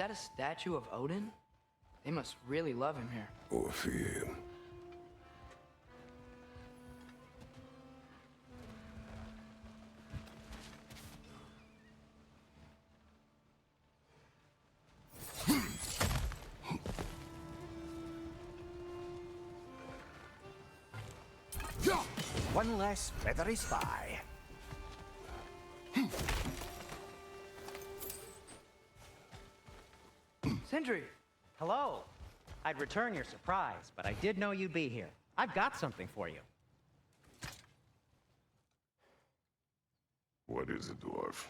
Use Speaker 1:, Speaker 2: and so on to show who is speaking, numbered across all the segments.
Speaker 1: that a statue of Odin? They must really love him here.
Speaker 2: Or fear him.
Speaker 3: One less feathery spy.
Speaker 1: Sindri!
Speaker 4: Hello. I'd return your surprise, but I did know you'd be here. I've got something for you.
Speaker 2: What is it, dwarf?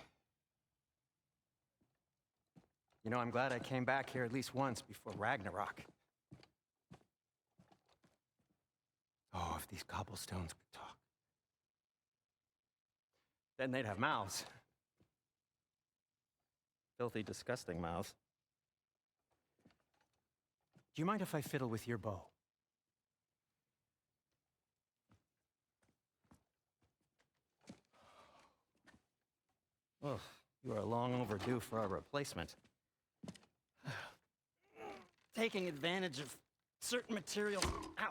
Speaker 4: You know, I'm glad I came back here at least once before Ragnarok. Oh, if these cobblestones could talk. Then they'd have mouths. Filthy, disgusting mouths. Do you mind if I fiddle with your bow? Oh, you are long overdue for a replacement. Taking advantage of certain material. Ow!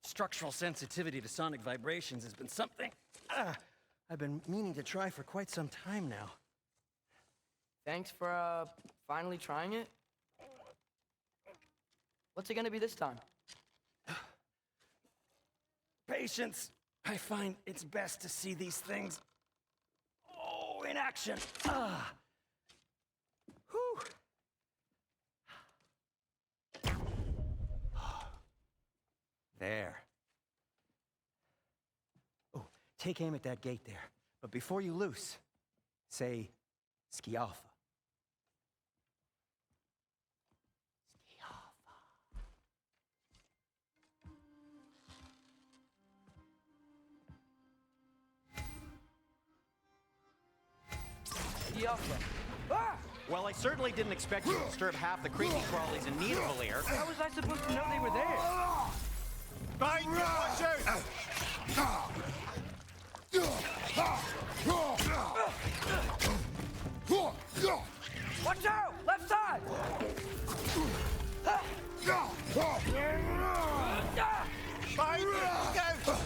Speaker 4: Structural sensitivity to sonic vibrations has been something I've been meaning to try for quite some time now.
Speaker 1: Thanks for, finally trying it. What's it gonna be this time?
Speaker 4: Patience. I find it's best to see these things, in action. Whew. There. Oh, take aim at that gate there. But before you loose, say, Skialfa. Ah! Well, I certainly didn't expect you to disturb half the creepy crawlies in Nidavellir.
Speaker 1: How was I supposed to know they were there?
Speaker 3: Find you, watch out!
Speaker 1: Watch out! Left side!
Speaker 3: Find you, go!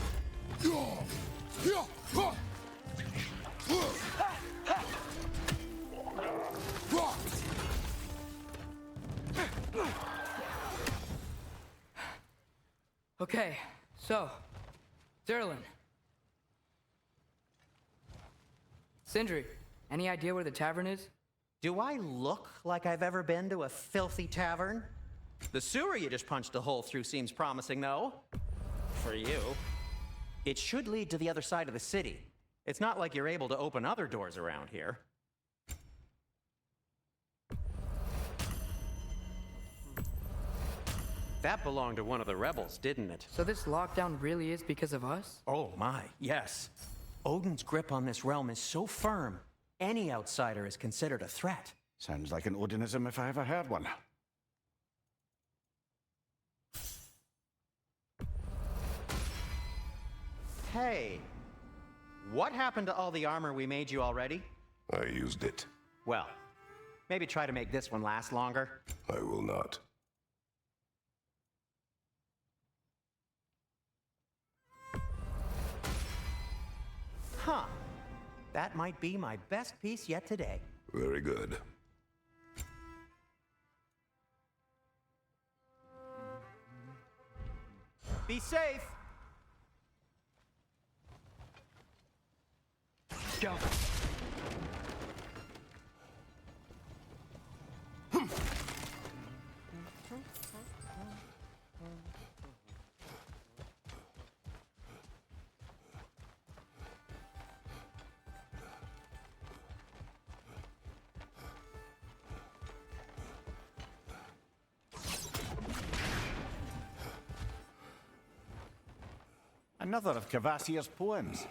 Speaker 1: Okay, so, Durlin. Sindri, any idea where the tavern is?
Speaker 4: Do I look like I've ever been to a filthy tavern? The sewer you just punched a hole through seems promising, though. For you. It should lead to the other side of the city. It's not like you're able to open other doors around here. That belonged to one of the rebels, didn't it?
Speaker 1: So this lockdown really is because of us?
Speaker 4: Oh my, yes. Odin's grip on this realm is so firm, any outsider is considered a threat.
Speaker 3: Sounds like an Odinism if I ever heard one.
Speaker 4: Hey, what happened to all the armor we made you already?
Speaker 2: I used it.
Speaker 4: Well, maybe try to make this one last longer.
Speaker 2: I will not.
Speaker 4: Huh. That might be my best piece yet today.
Speaker 2: Very good.
Speaker 4: Be safe!
Speaker 1: Go.
Speaker 3: Another of Kvasir's poems.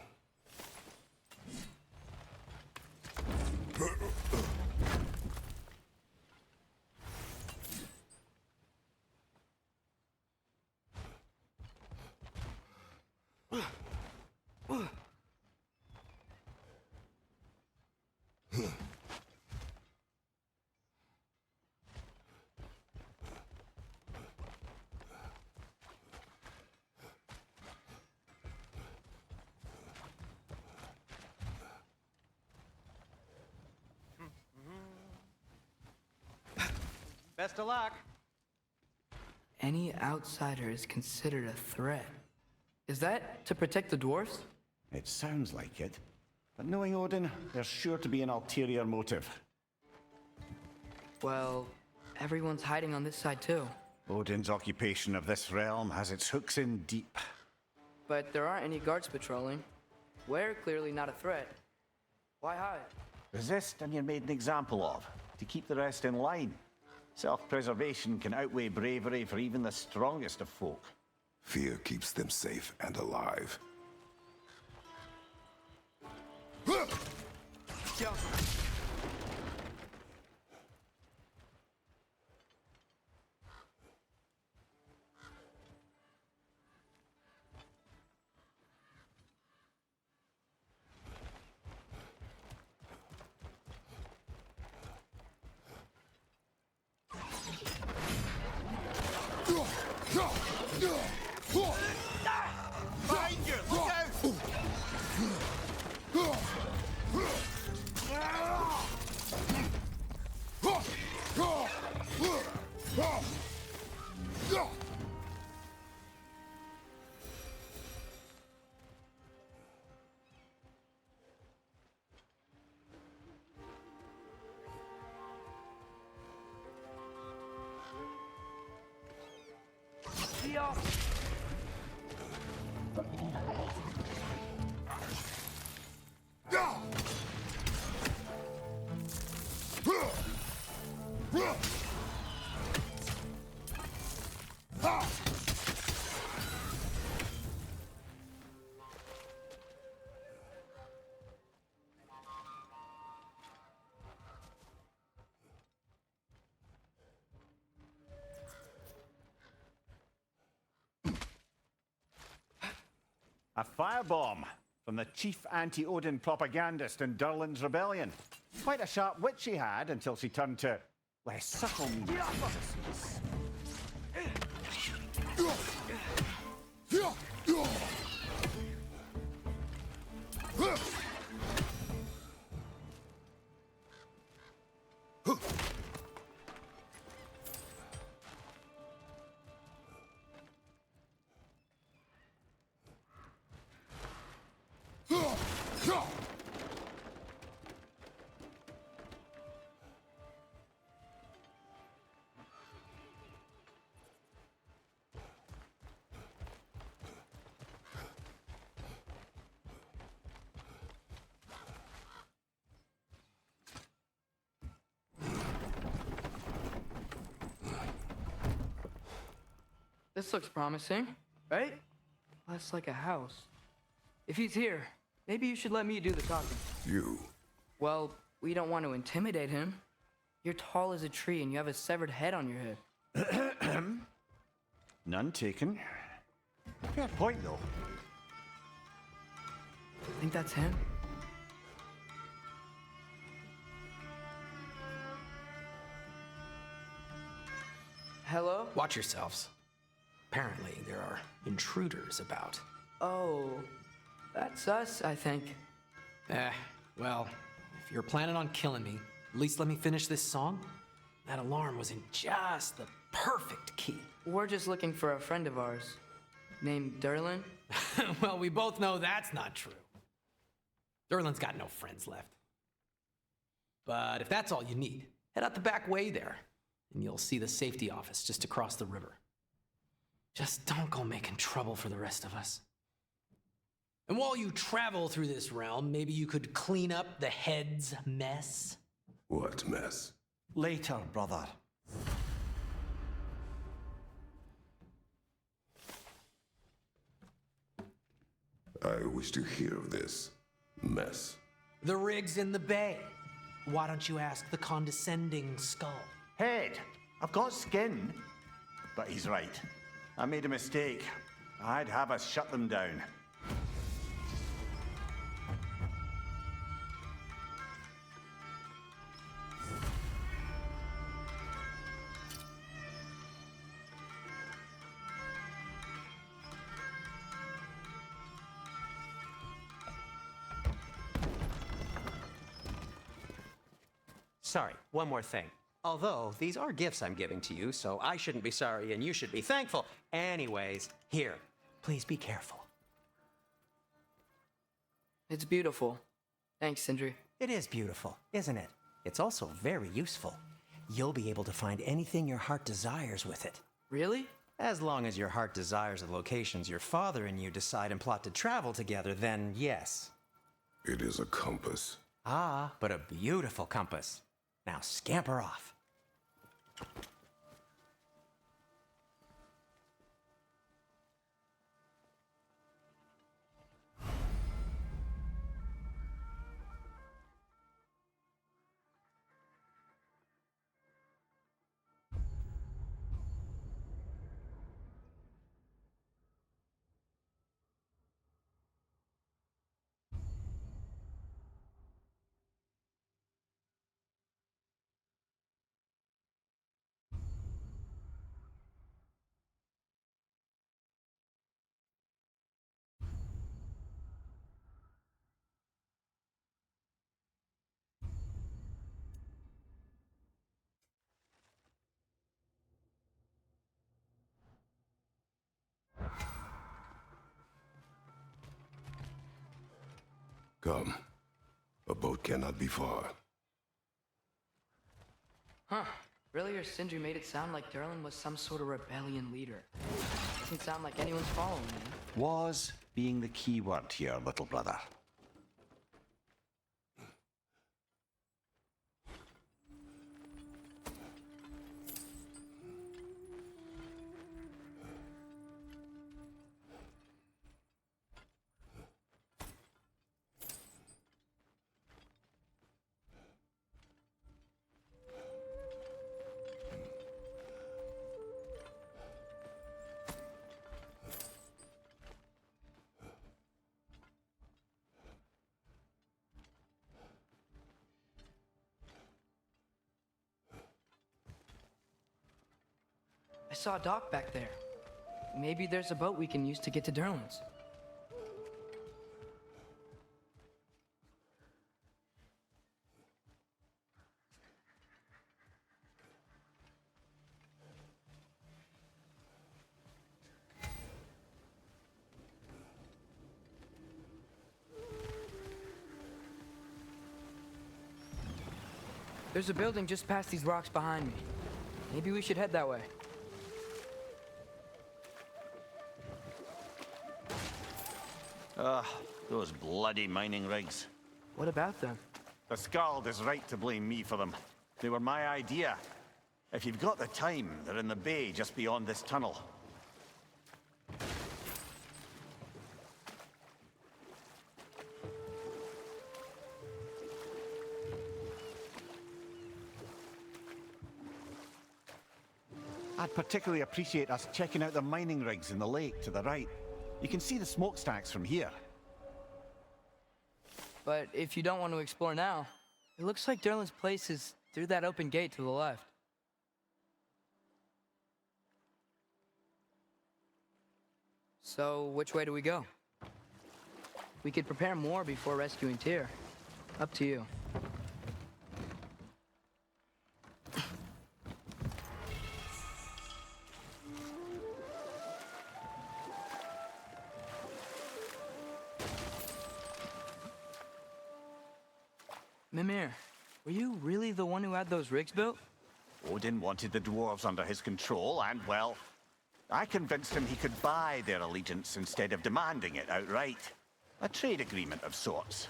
Speaker 4: best of luck.
Speaker 1: Any outsider is considered a threat. Is that to protect the dwarfs?
Speaker 3: It sounds like it. But knowing Odin, there's sure to be an ulterior motive.
Speaker 1: Well, everyone's hiding on this side too.
Speaker 3: Odin's occupation of this realm has its hooks in deep.
Speaker 1: But there aren't any guards patrolling. We're clearly not a threat. Why hide?
Speaker 3: Resist and you're made an example of, to keep the rest in line. Self-preservation can outweigh bravery for even the strongest of folk.
Speaker 2: Fear keeps them safe and alive.
Speaker 3: Behind you! Look out! A firebomb from the chief anti-Odin propagandist in Durlin's rebellion. Quite a sharp wit she had until she turned to less subtle means.
Speaker 1: This looks promising, right? Less like a house. If he's here, maybe you should let me do the talking.
Speaker 2: You.
Speaker 1: Well, we don't want to intimidate him. You're tall as a tree and you have a severed head on your head.
Speaker 3: None taken. Fair point, though.
Speaker 1: Think that's him? Hello?
Speaker 5: Watch yourselves. Apparently, there are intruders about.
Speaker 1: Oh, that's us, I think.
Speaker 5: Well, if you're planning on killing me, at least let me finish this song. That alarm was in just the perfect key.
Speaker 1: We're just looking for a friend of ours named Durlin.
Speaker 5: Well, we both know that's not true. Durlin's got no friends left. But if that's all you need, head out the back way there, and you'll see the safety office just across the river. Just don't go making trouble for the rest of us. And while you travel through this realm, maybe you could clean up the head's mess?
Speaker 2: What mess?
Speaker 3: Later, brother.
Speaker 2: I wish to hear of this mess.
Speaker 5: The rig's in the bay. Why don't you ask the condescending skull?
Speaker 3: Head, I've got skin. But he's right. I made a mistake. I'd have us shut them down.
Speaker 4: Sorry, one more thing. Although, these are gifts I'm giving to you, so I shouldn't be sorry and you should be thankful. Anyways, here, please be careful.
Speaker 1: It's beautiful. Thanks, Sindri.
Speaker 4: It is beautiful, isn't it? It's also very useful. You'll be able to find anything your heart desires with it.
Speaker 1: Really?
Speaker 4: As long as your heart desires the locations your father and you decide and plot to travel together, then yes.
Speaker 2: It is a compass.
Speaker 4: Ah, but a beautiful compass. Now scamper off.
Speaker 2: Come. A boat cannot be far.
Speaker 1: Huh. Earlier, Sindri made it sound like Durlin was some sort of rebellion leader. Doesn't sound like anyone's following him.
Speaker 3: Was being the key word here, little brother.
Speaker 1: I saw a dock back there. Maybe there's a boat we can use to get to Durlin's. There's a building just past these rocks behind me. Maybe we should head that way.
Speaker 3: Those bloody mining rigs.
Speaker 1: What about them?
Speaker 3: The Skald is right to blame me for them. They were my idea. If you've got the time, they're in the bay just beyond this tunnel. I'd particularly appreciate us checking out the mining rigs in the lake to the right. You can see the smokestacks from here.
Speaker 1: But if you don't want to explore now, it looks like Durlin's place is through that open gate to the left. So, which way do we go? We could prepare more before rescuing Tyr. Up to you. Mimir, were you really the one who had those rigs built?
Speaker 3: Odin wanted the dwarves under his control, and, well, I convinced him he could buy their allegiance instead of demanding it outright. A trade agreement of sorts.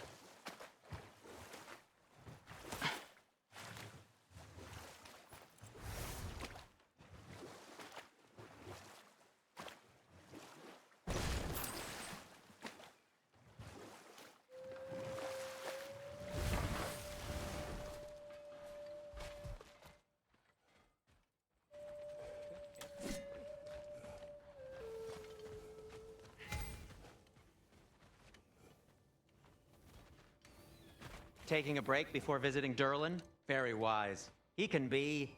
Speaker 4: Taking a break before visiting Durlin? Very wise. He can be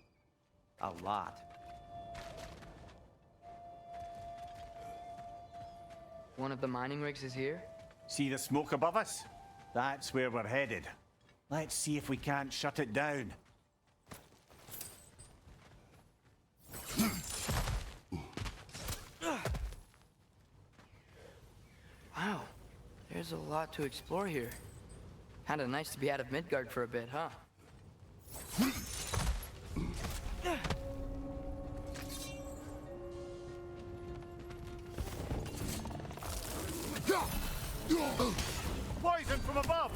Speaker 4: a lot.
Speaker 1: One of the mining rigs is here?
Speaker 3: See the smoke above us? That's where we're headed. Let's see if we can't shut it down.
Speaker 1: Wow, there's a lot to explore here. Kinda nice to be out of Midgard for a bit, huh?
Speaker 3: Poison from above!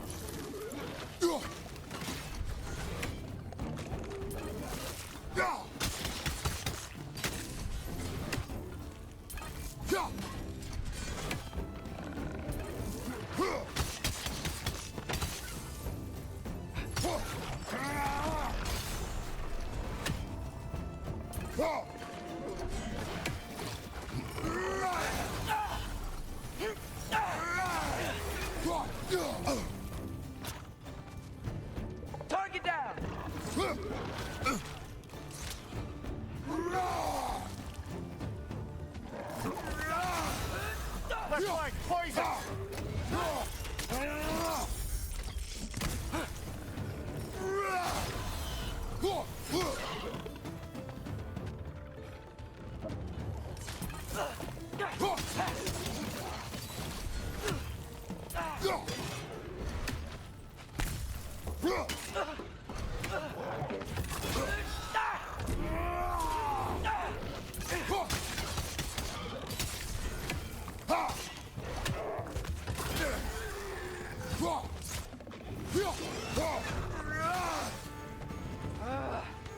Speaker 1: Target down!
Speaker 3: Left flank, poison!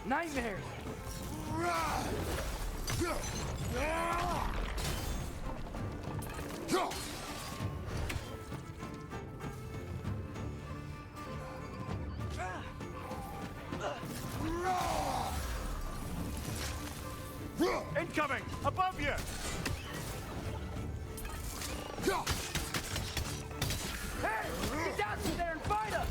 Speaker 1: Nightmares!
Speaker 3: Incoming! Above you!
Speaker 1: Hey! Get down from there and fight him!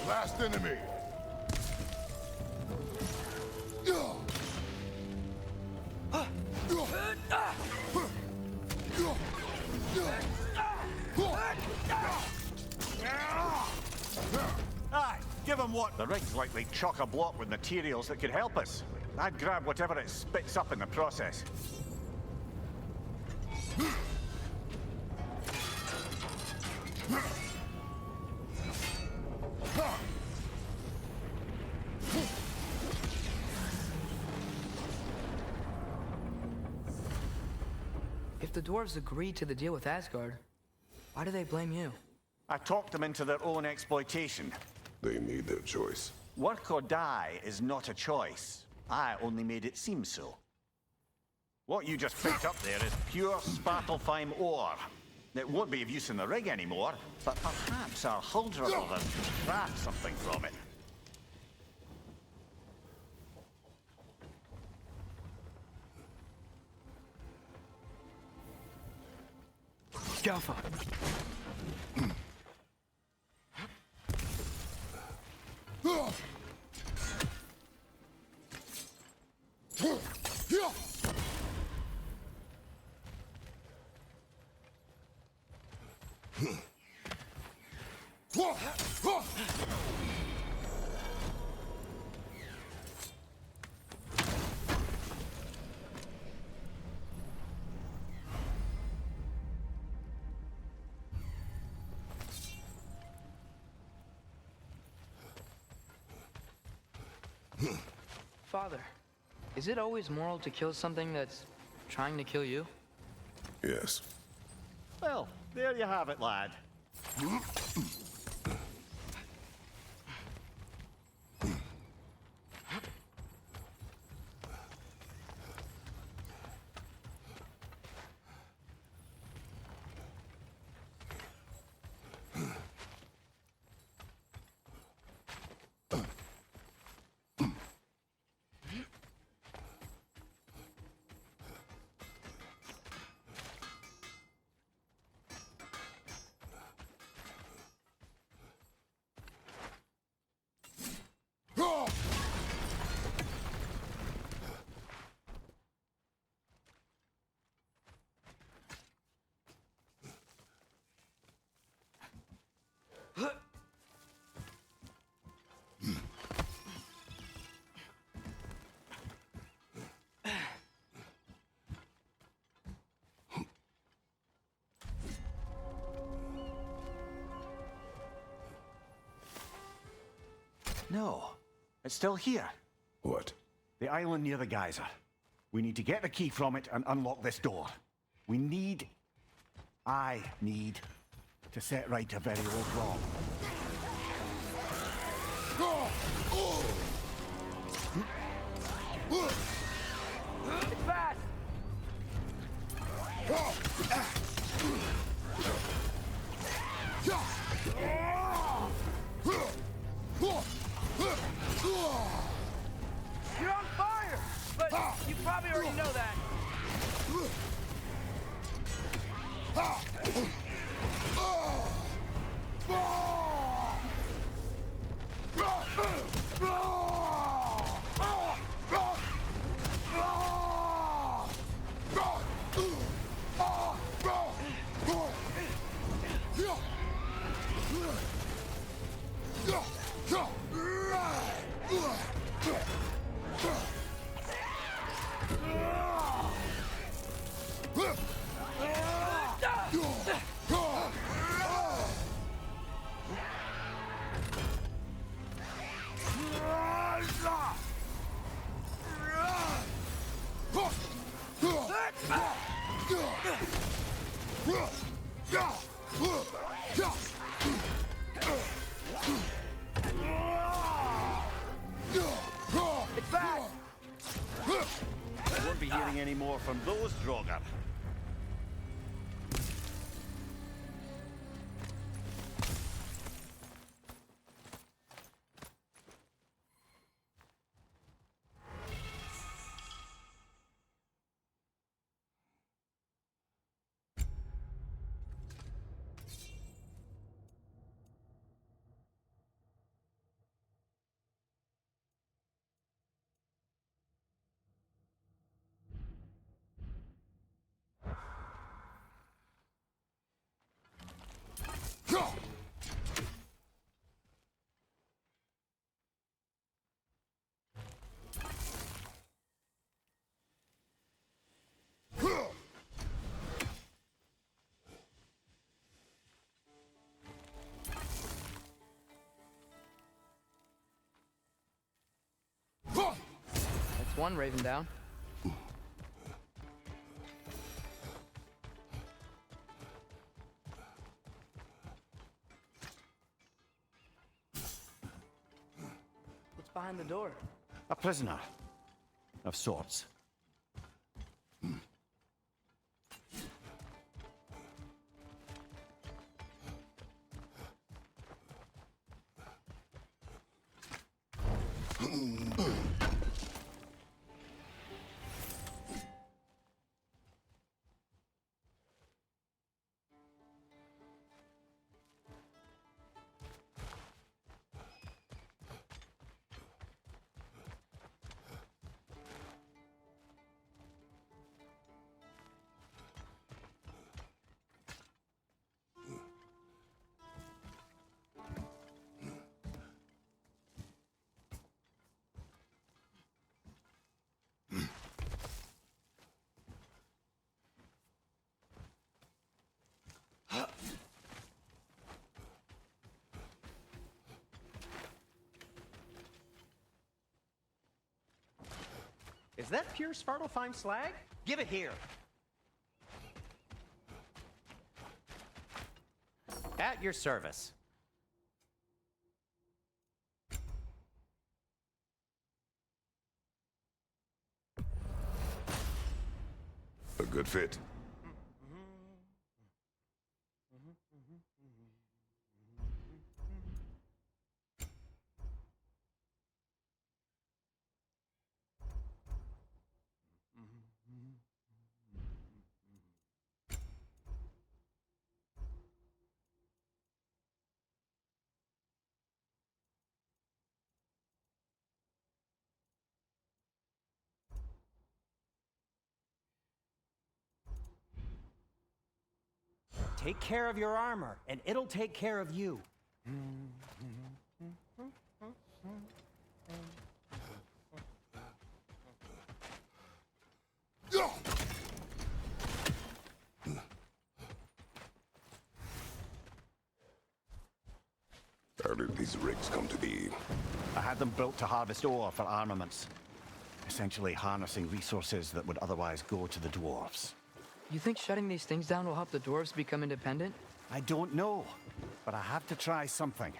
Speaker 2: Last enemy.
Speaker 3: Aye, give him what? The rig's likely chock-a-block with materials that could help us. I'd grab whatever it spits up in the process.
Speaker 1: If the dwarves agreed to the deal with Asgard, why do they blame you?
Speaker 3: I talked them into their own exploitation.
Speaker 2: They made their choice.
Speaker 3: Work or die is not a choice. I only made it seem so. What you just picked up there is pure Svartalfheim ore. It won't be of use in the rig anymore, but perhaps our Huldra brothers could craft something from it.
Speaker 1: Jaffa! Father, is it always moral to kill something that's trying to kill you?
Speaker 2: Yes.
Speaker 3: Well, there you have it, lad. No, it's still here.
Speaker 2: What?
Speaker 3: The island near the geyser. We need to get the key from it and unlock this door. I need to set right a very old wrong.
Speaker 1: It's fast! You're on fire! But you probably already know that. It's fast!
Speaker 3: I won't be hearing any more from those Draugr.
Speaker 1: That's one raven down. What's behind the door?
Speaker 3: A prisoner. Of sorts.
Speaker 4: Is that pure Svartalfheim slag? Give it here. At your service.
Speaker 2: A good fit.
Speaker 4: Take care of your armor, and it'll take care of you.
Speaker 2: did these rigs come to be?
Speaker 3: I had them built to harvest ore for armaments. Essentially harnessing resources that would otherwise go to the dwarves.
Speaker 1: You think shutting these things down will help the dwarves become independent?
Speaker 3: I don't know, but I have to try something.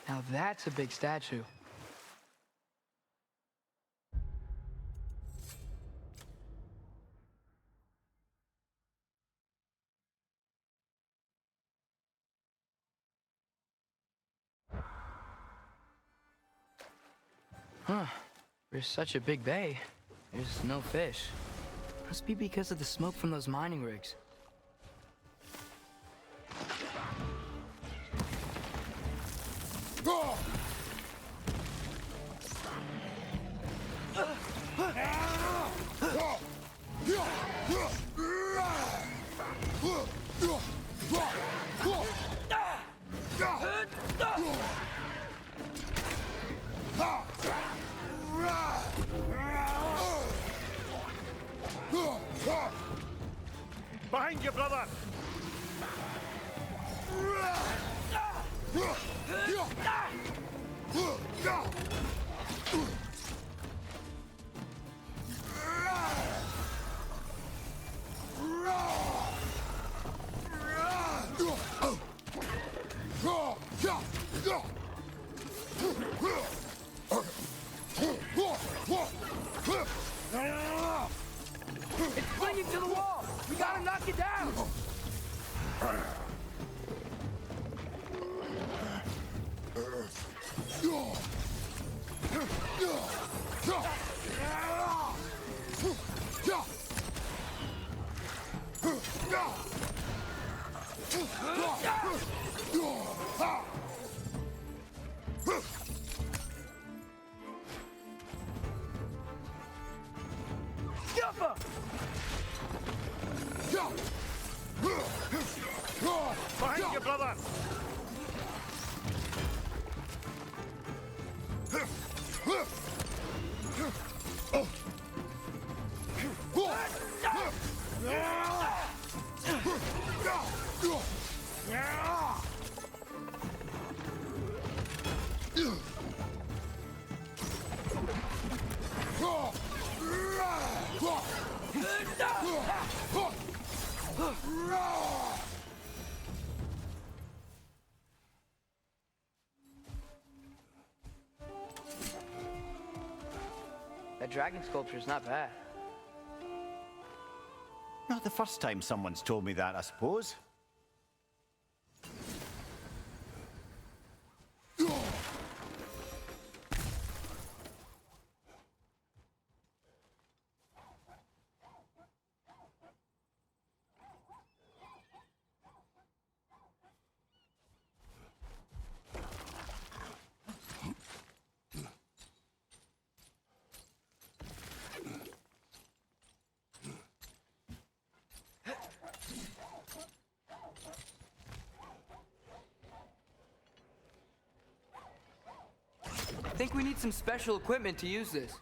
Speaker 1: Now that's a big statue. Huh. There's such a big bay. There's no fish. Must be because of the smoke from those mining rigs.
Speaker 3: Behind you, brother!
Speaker 1: It's clinging to the wall! We gotta knock it down!
Speaker 3: Behind you, brother!
Speaker 1: That dragon sculpture's not bad.
Speaker 3: Not the first time someone's told me that, I suppose.
Speaker 1: I think we need some special equipment to use this.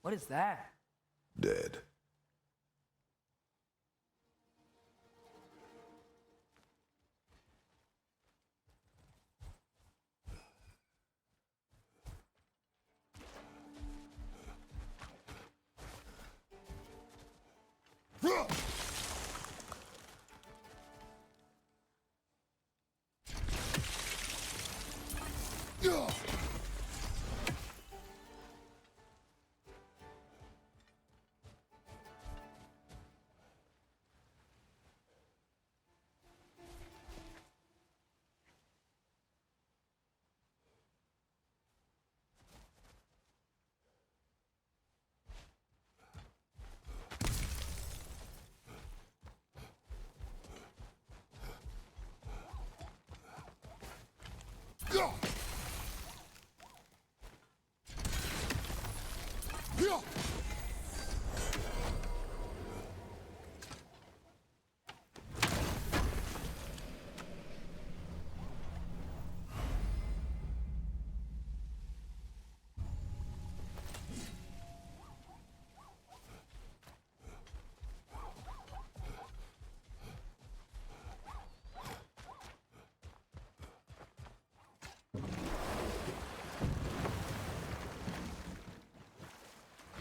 Speaker 1: What is that?
Speaker 2: Dead.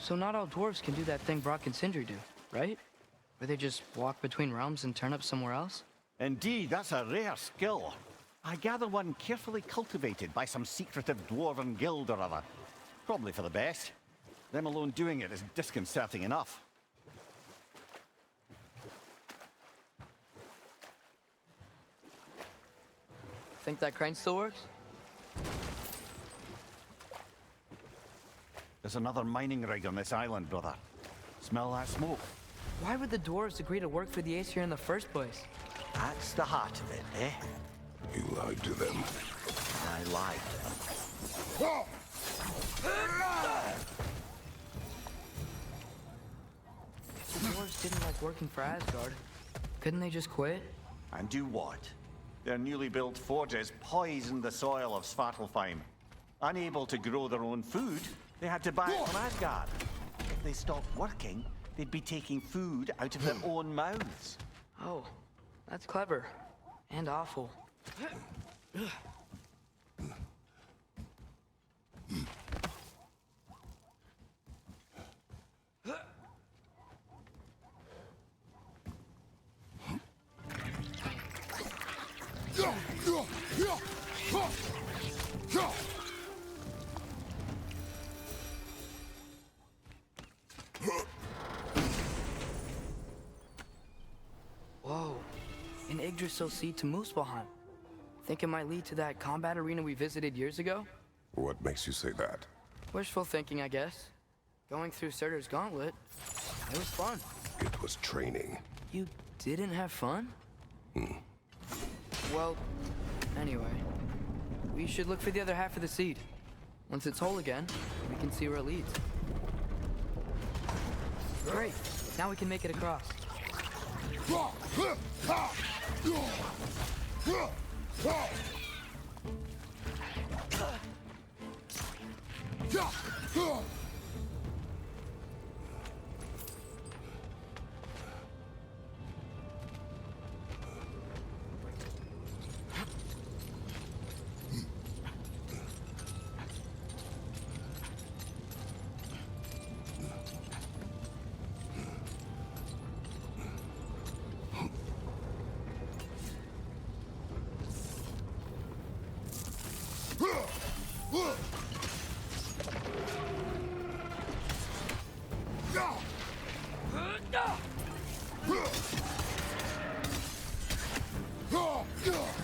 Speaker 1: So not all dwarves can do that thing Brock and Sindri do, right? Where they just walk between realms and turn up somewhere else?
Speaker 3: Indeed, that's a rare skill. I gather one carefully cultivated by some secretive dwarven guild or other. Probably for the best. Them alone doing it is disconcerting enough.
Speaker 1: Think that crane still works?
Speaker 3: There's another mining rig on this island, brother. Smell that smoke?
Speaker 1: Why would the dwarves agree to work for the Ace here in the first place?
Speaker 3: That's the heart of it, eh?
Speaker 2: You lied to them.
Speaker 3: I lied to them.
Speaker 1: If the dwarves didn't like working for Asgard, couldn't they just quit?
Speaker 3: And do what? Their newly built forges poisoned the soil of Svartalfheim. Unable to grow their own food, they had to buy it from Asgard. If they stopped working, they'd be taking food out of their own mouths.
Speaker 1: Oh, that's clever. And awful. Whoa, an Yggdrasil seed to Muspelheim. Think it might lead to that combat arena we visited years ago?
Speaker 2: What makes you say that?
Speaker 1: Wishful thinking, I guess. Going through Surtur's gauntlet, it was fun.
Speaker 2: It was training.
Speaker 1: You didn't have fun? Well, anyway, we should look for the other half of the seed. Once it's whole again, we can see where it leads. Great, now we can make it across.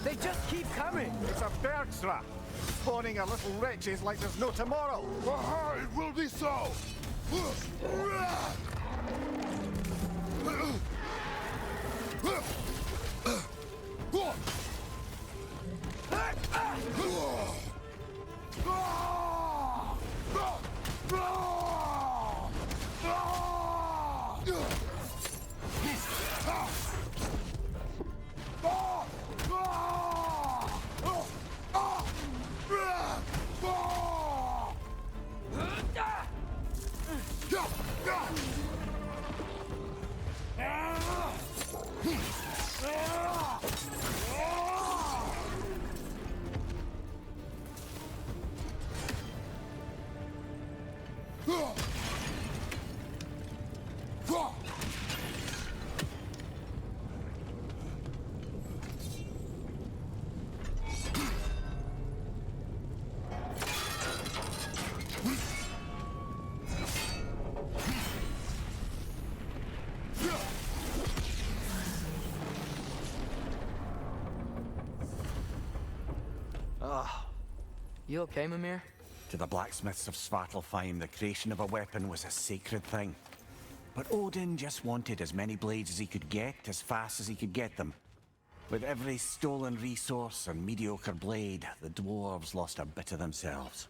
Speaker 1: They just keep coming!
Speaker 3: It's a bird trap, spawning our little wretches like there's no tomorrow.
Speaker 2: It will be so!
Speaker 1: You okay, Mimir?
Speaker 3: To the blacksmiths of Svartalfheim, the creation of a weapon was a sacred thing. But Odin just wanted as many blades as he could get, as fast as he could get them. With every stolen resource and mediocre blade, the dwarves lost a bit of themselves.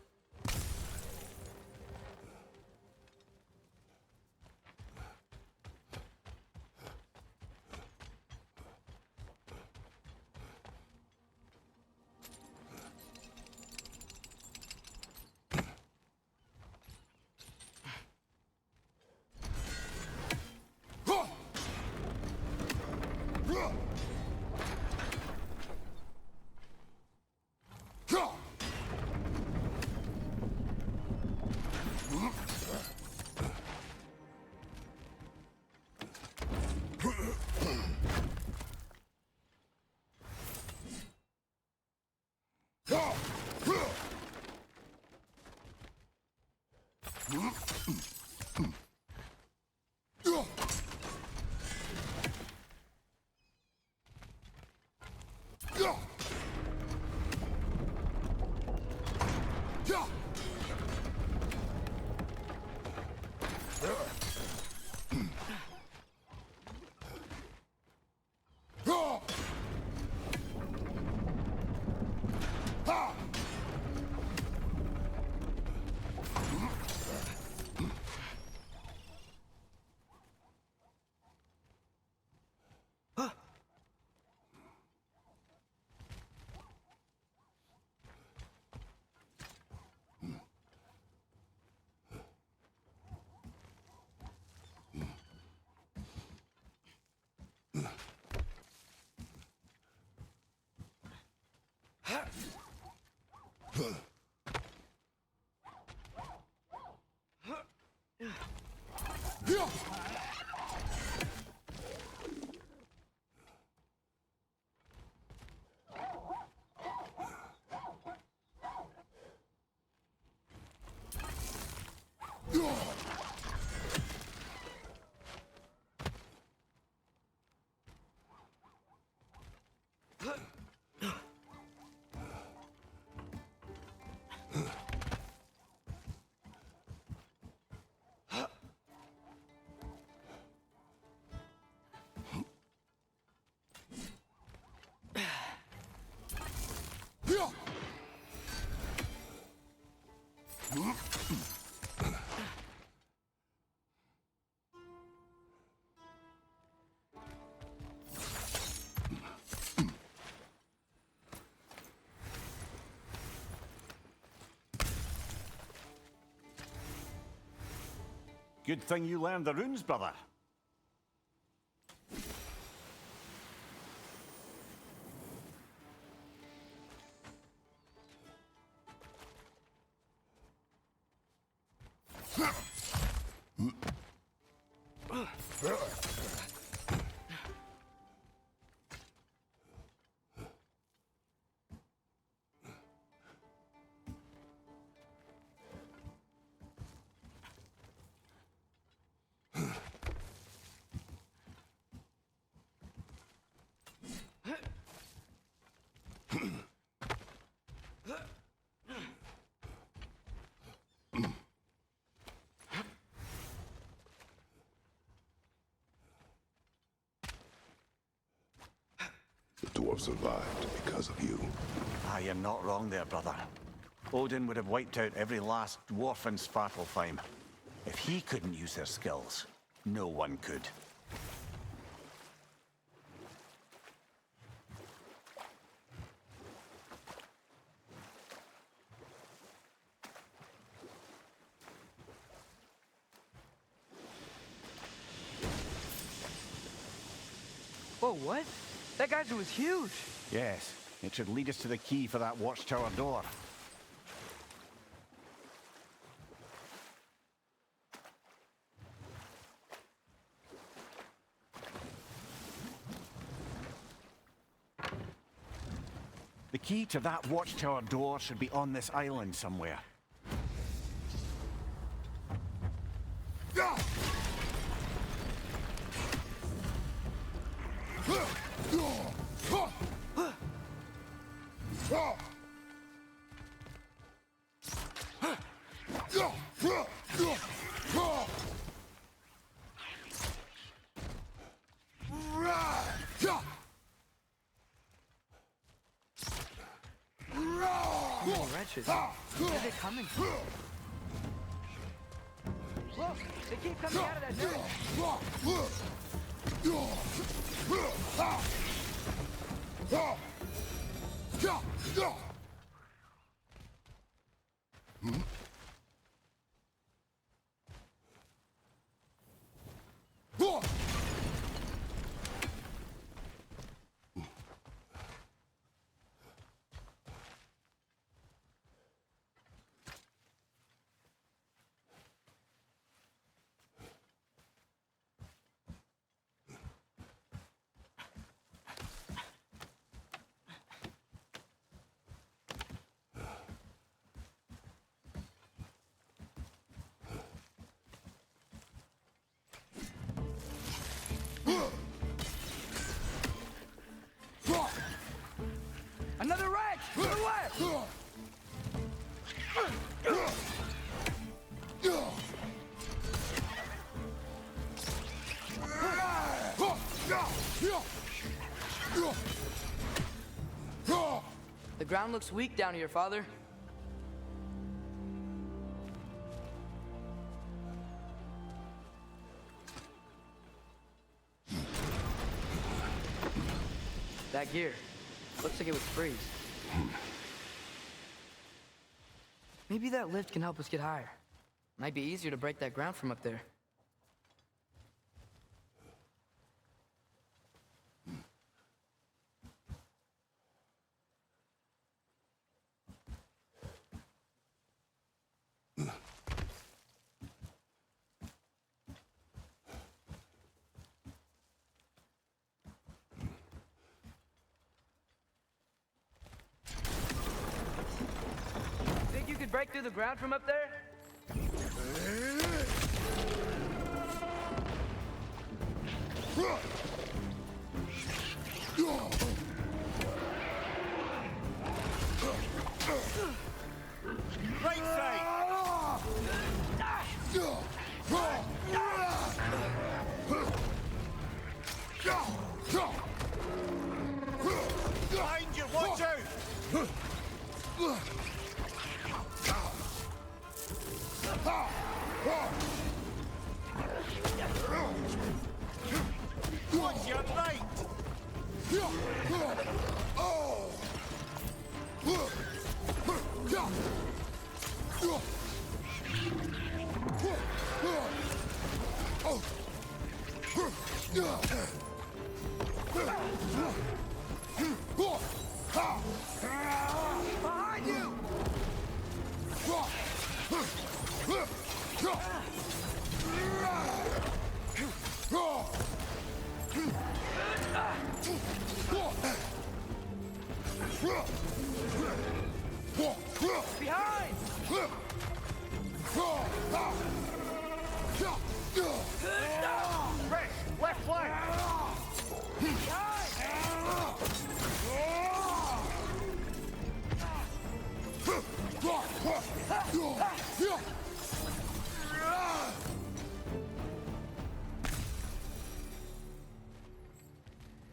Speaker 3: Good thing you learned the runes, brother.
Speaker 2: The dwarves survived because of you.
Speaker 3: Ah, you're not wrong there, brother. Odin would have wiped out every last dwarf in Svartalfheim. If he couldn't use their skills, no one could.
Speaker 1: Whoa, what? That geyser was huge.
Speaker 3: Yes, it should lead us to the key for that watchtower door. The key to that watchtower door should be on this island somewhere.
Speaker 1: Wretches. Where are they coming from? Look! They keep coming out of that direction! Another wrench! To the left! The ground looks weak down here, Father. That gear. Looks like it would freeze. Maybe that lift can help us get higher. Might be easier to break that ground from up there. Think you could break through the ground from up there?
Speaker 3: Right side! Behind you, watch out! Watch your right!
Speaker 1: Behind you! Behind!
Speaker 3: Rest, left flank!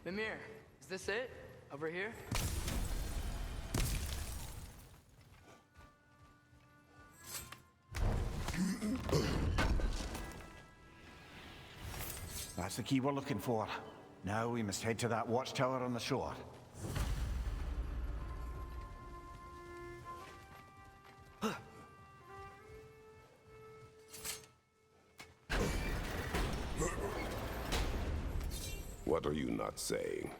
Speaker 1: Mimir, is this it? Over here?
Speaker 3: That's the key we're looking for. Now we must head to that watchtower on the shore.
Speaker 2: What are you not saying?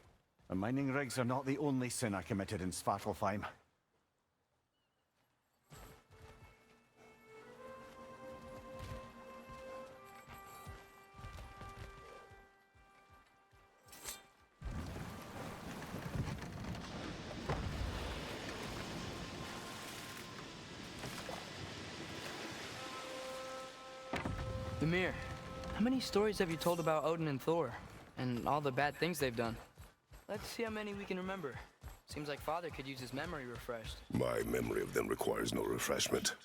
Speaker 3: The mining rigs are not the only sin I committed in Svartalfheim.
Speaker 1: Mimir, how many stories have you told about Odin and Thor? And all the bad things they've done? Let's see how many we can remember. Seems like Father could use his memory refreshed.
Speaker 2: My memory of them requires no refreshment.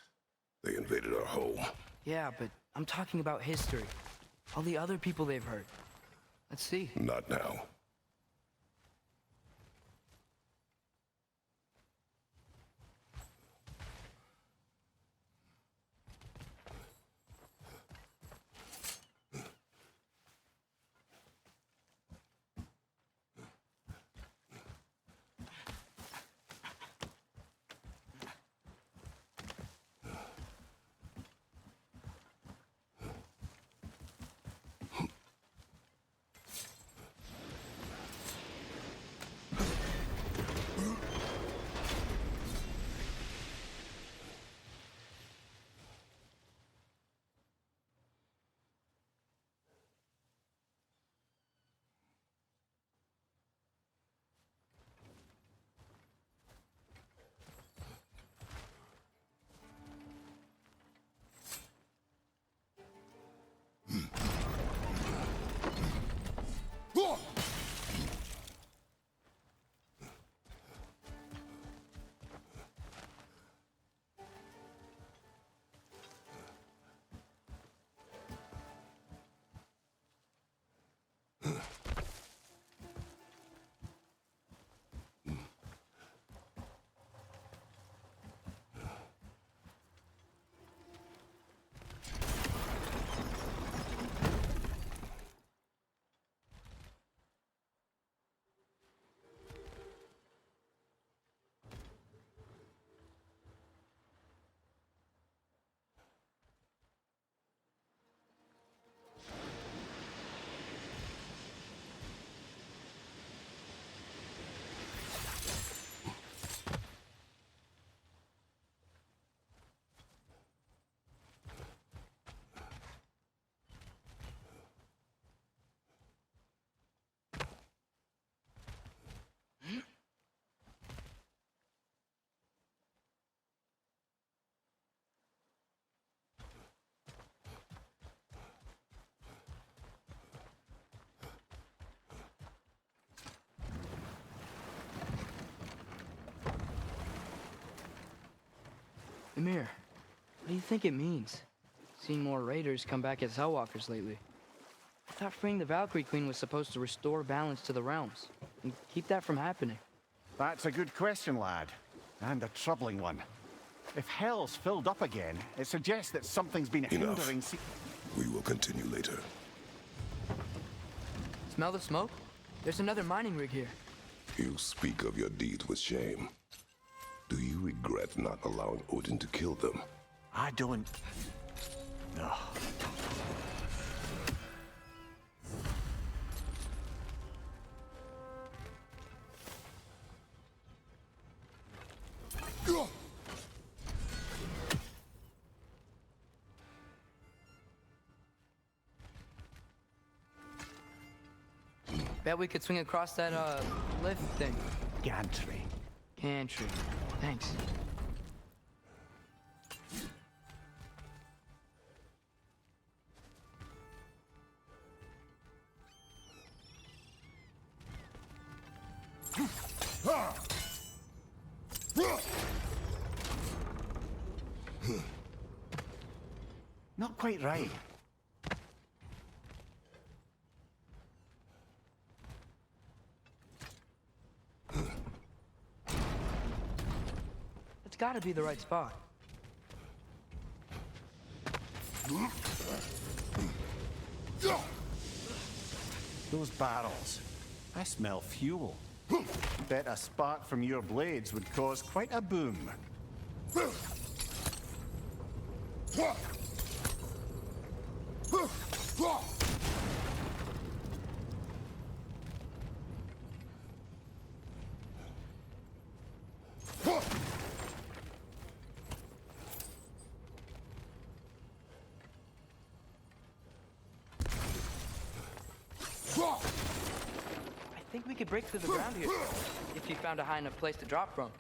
Speaker 2: They invaded our home.
Speaker 1: Yeah, but I'm talking about history. All the other people they've hurt. Let's see.
Speaker 2: Not now.
Speaker 1: Emir, what do you think it means? Seen more raiders come back as Hellwalkers lately. I thought freeing the Valkyrie Queen was supposed to restore balance to the realms and keep that from happening.
Speaker 3: That's a good question, lad. And a troubling one. If Hell's filled up again, it suggests that something's been
Speaker 2: Enough.
Speaker 3: hindering...
Speaker 2: We will continue later.
Speaker 1: Smell the smoke? There's another mining rig here.
Speaker 2: You speak of your deeds with shame. Do you regret not allowing Odin to kill them?
Speaker 3: I don't... No.
Speaker 1: Bet we could swing across that, lift thing.
Speaker 3: Gantry.
Speaker 1: Gantry. Thanks.
Speaker 3: Not quite right.
Speaker 1: It's gotta be the right spot.
Speaker 3: Those barrels. I smell fuel. Bet a spark from your blades would cause quite a boom.
Speaker 1: I think we could break through the ground here if you found a high enough place to drop from.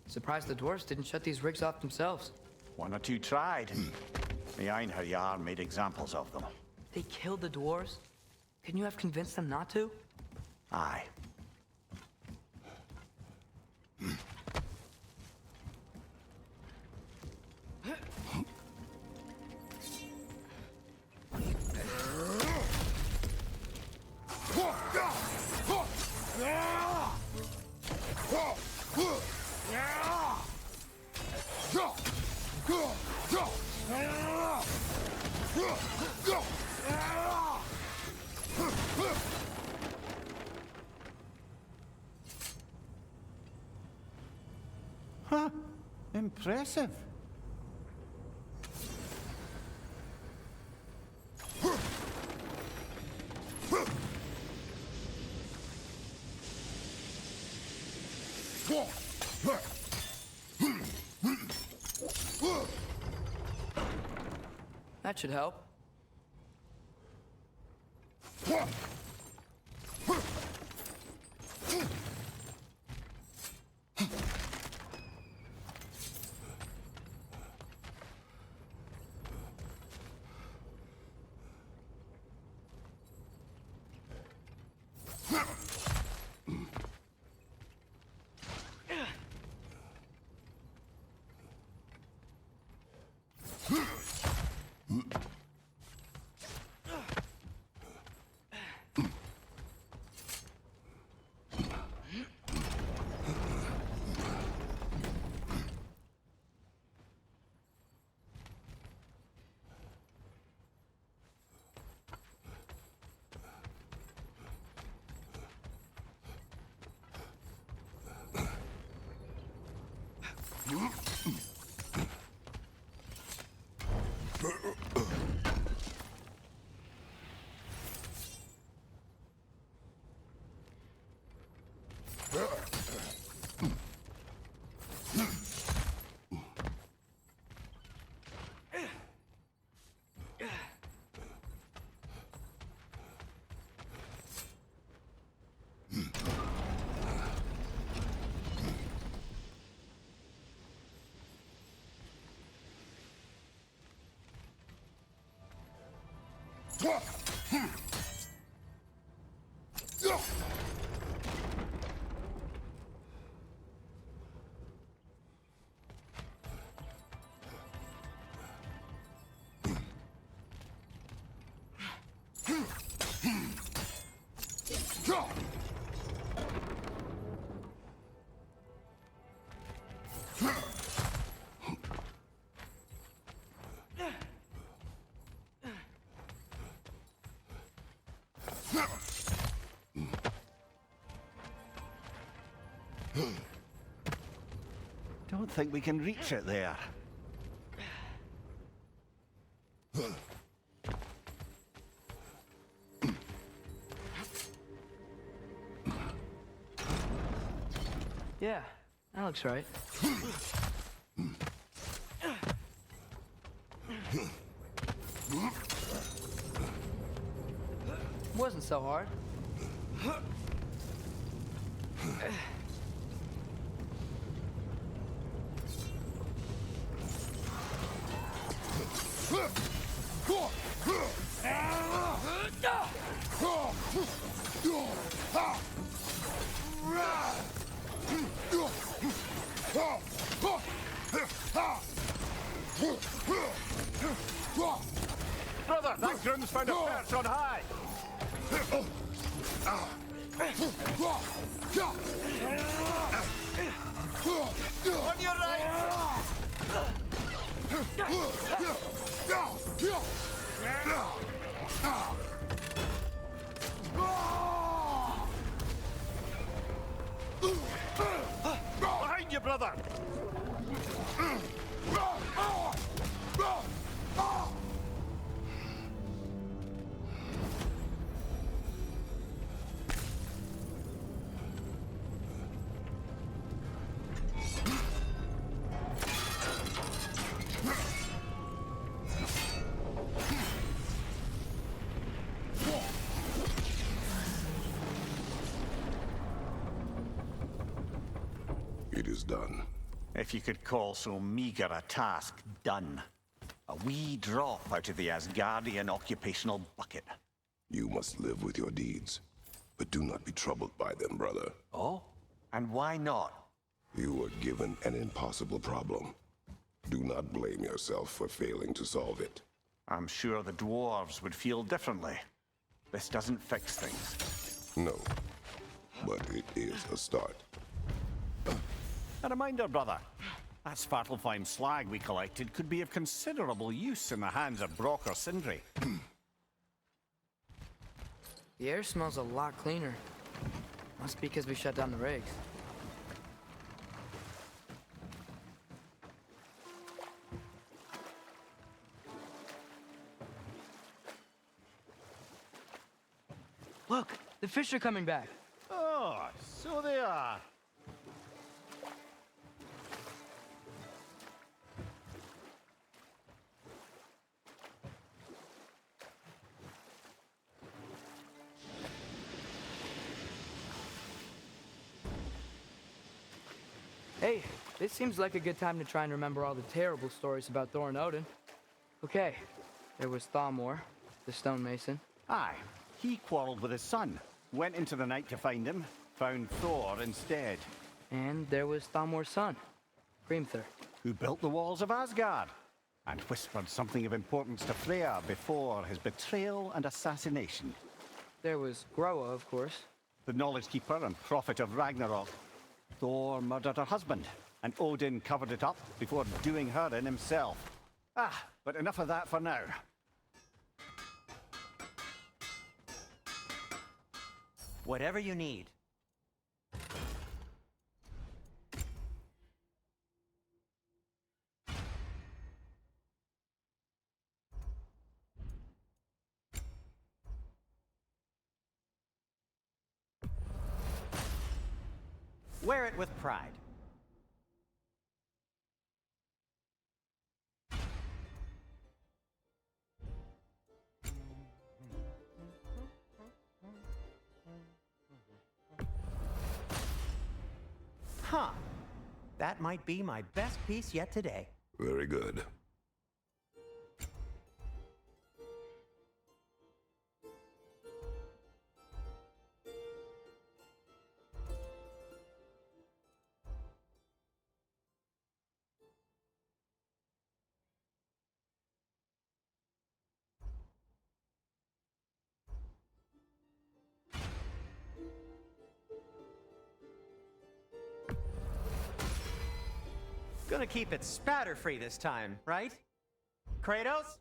Speaker 1: Surprised the dwarves didn't shut these rigs off themselves.
Speaker 3: One or two tried. The Einherjar made examples of them.
Speaker 1: They killed the dwarves? Couldn't you have convinced them not to?
Speaker 3: Aye. Huh. Impressive.
Speaker 1: That should help.
Speaker 3: Don't think we can reach it there.
Speaker 1: Yeah, that looks right. Wasn't so hard.
Speaker 3: Brother, that groom's found a perch on high. On your right! Behind you, brother!
Speaker 2: It is done.
Speaker 3: If you could call so meager a task done. A wee drop out of the Asgardian occupational bucket.
Speaker 2: You must live with your deeds, but do not be troubled by them, brother.
Speaker 3: Oh? And why not?
Speaker 2: You were given an impossible problem. Do not blame yourself for failing to solve it.
Speaker 3: I'm sure the dwarves would feel differently. This doesn't fix things.
Speaker 2: No, but it is a start.
Speaker 3: A reminder, brother. That Svartalfheim slag we collected could be of considerable use in the hands of Brock or Sindri.
Speaker 1: The air smells a lot cleaner. Must be because we shut down the rigs. Look, the fish are coming back.
Speaker 3: Oh, so they are.
Speaker 1: Hey, this seems like a good time to try and remember all the terrible stories about Thor and Odin. Okay, there was Thalmor, the stonemason.
Speaker 3: Aye, he quarreled with his son, went into the night to find him, found Thor instead.
Speaker 1: And there was Thalmor's son, Grimthur.
Speaker 3: Who built the walls of Asgard, and whispered something of importance to Freya before his betrayal and assassination.
Speaker 1: There was Groa, of course.
Speaker 3: The knowledge keeper and prophet of Ragnarok. Thor murdered her husband, and Odin covered it up before doing her in himself. Ah, but enough of that for now.
Speaker 4: Whatever you need. Wear it with pride. Huh. That might be my best piece yet today.
Speaker 2: Very good.
Speaker 4: Gonna keep it spatter-free this time, right? Kratos?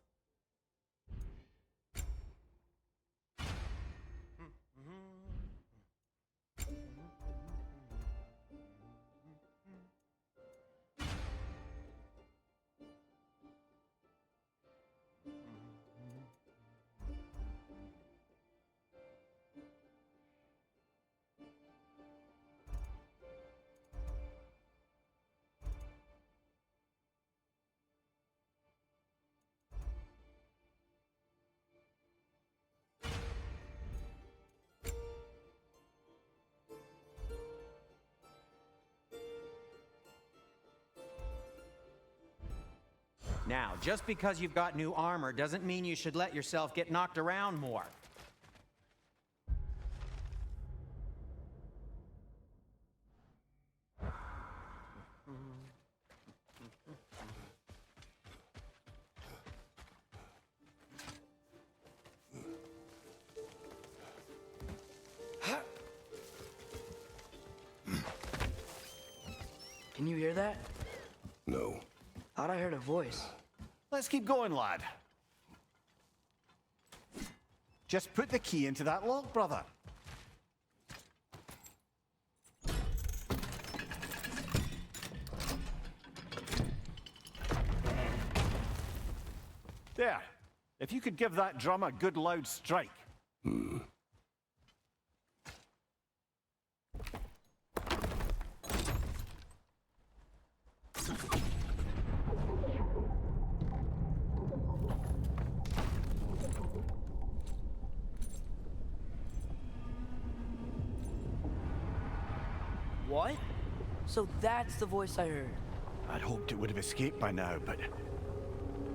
Speaker 4: Now, just because you've got new armor doesn't mean you should let yourself get knocked around more.
Speaker 1: Can you hear that?
Speaker 2: No.
Speaker 1: Thought I heard a voice.
Speaker 3: Let's keep going, lad. Just put the key into that lock, brother. There. If you could give that drum a good loud strike.
Speaker 1: What? So that's the voice I heard.
Speaker 3: I'd hoped it would have escaped by now, but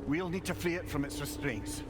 Speaker 3: we'll need to free it from its restraints.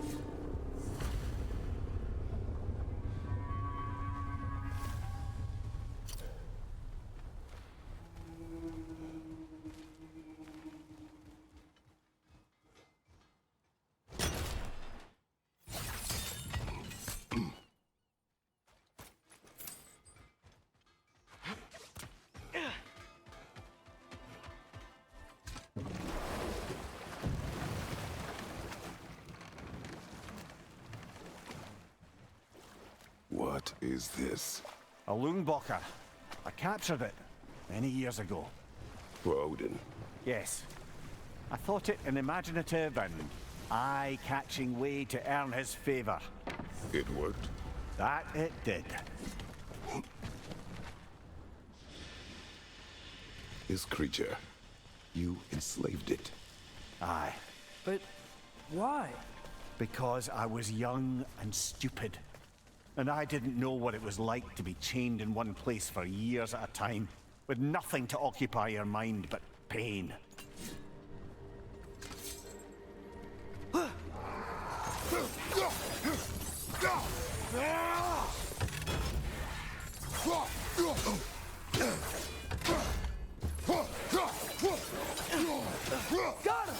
Speaker 2: What is this?
Speaker 3: A Lungbocker. I captured it many years ago.
Speaker 2: For Odin.
Speaker 3: Yes. I thought it an imaginative and eye-catching way to earn his favor.
Speaker 2: It worked.
Speaker 3: That it did.
Speaker 2: This creature. You enslaved it.
Speaker 3: Aye.
Speaker 1: But why?
Speaker 3: Because I was young and stupid. And I didn't know what it was like to be chained in one place for years at a time, with nothing to occupy your mind but pain.
Speaker 1: Got him!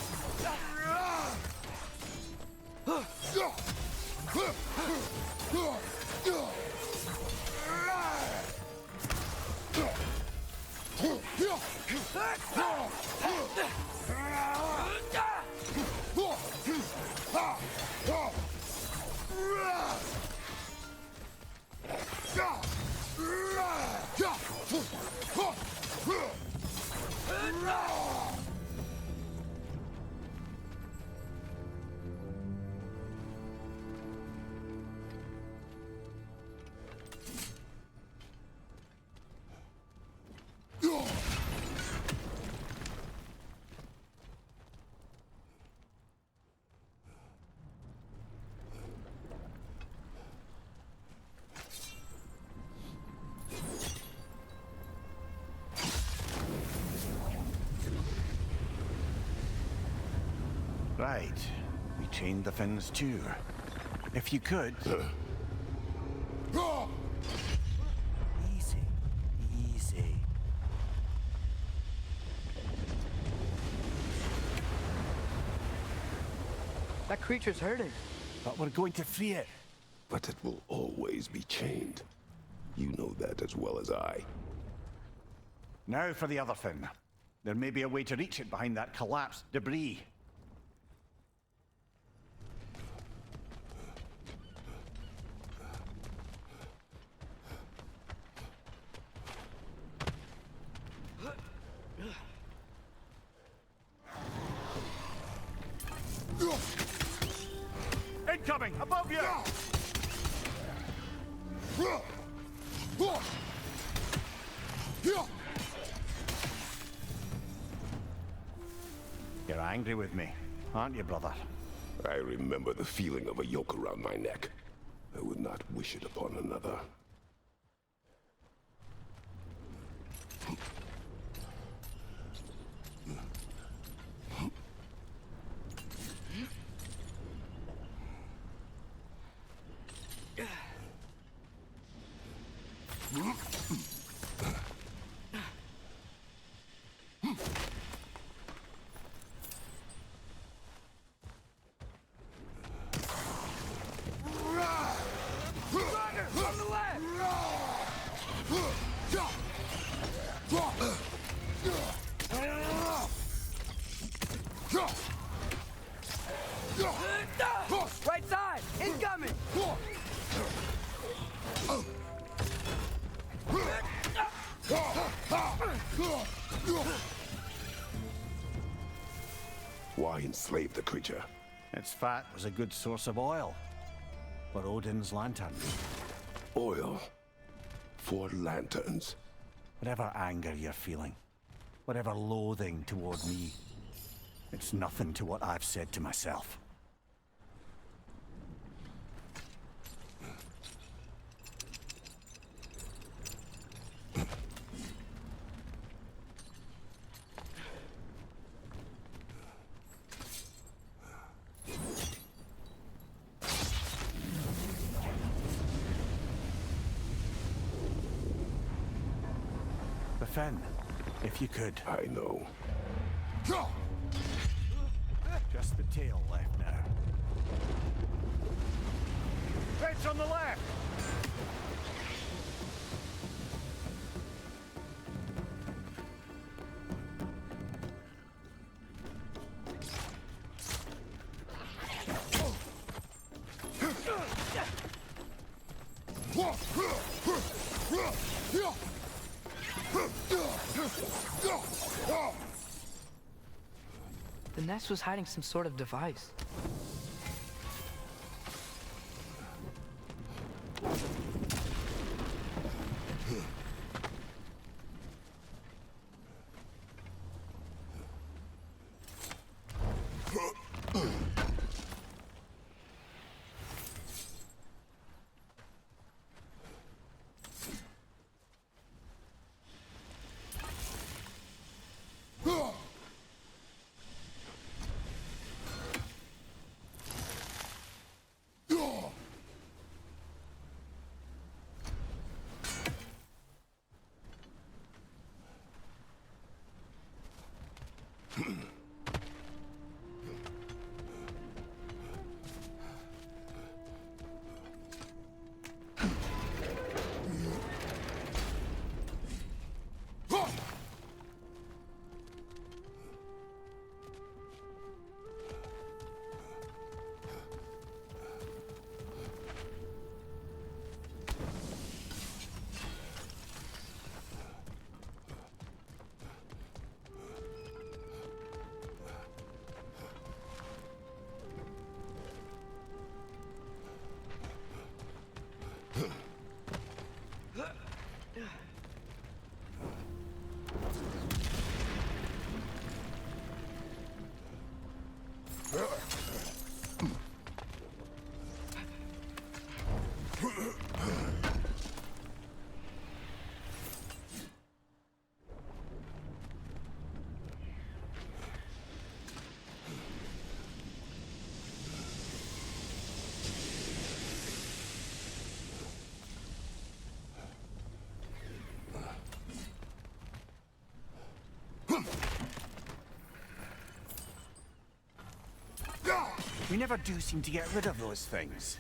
Speaker 3: Right. We chained the Finns too. If you could... Easy. Easy.
Speaker 1: That creature's hurting.
Speaker 3: But we're going to free it.
Speaker 2: But it will always be chained. You know that as well as I.
Speaker 3: Now for the other Finn. There may be a way to reach it behind that collapsed debris. Incoming! Above you! You're angry with me, aren't you, brother?
Speaker 2: I remember the feeling of a yoke around my neck. I would not wish it upon another.
Speaker 1: Right side! Incoming!
Speaker 2: Why enslave the creature?
Speaker 3: Its fat was a good source of oil for Odin's lantern.
Speaker 2: Oil. For lanterns.
Speaker 3: Whatever anger you're feeling, whatever loathing toward me, it's nothing to what I've said to myself. The Fen, if you could.
Speaker 2: I know.
Speaker 3: Just the tail left now. Red's on the left!
Speaker 1: The nest was hiding some sort of device.
Speaker 3: We never do seem to get rid of those things.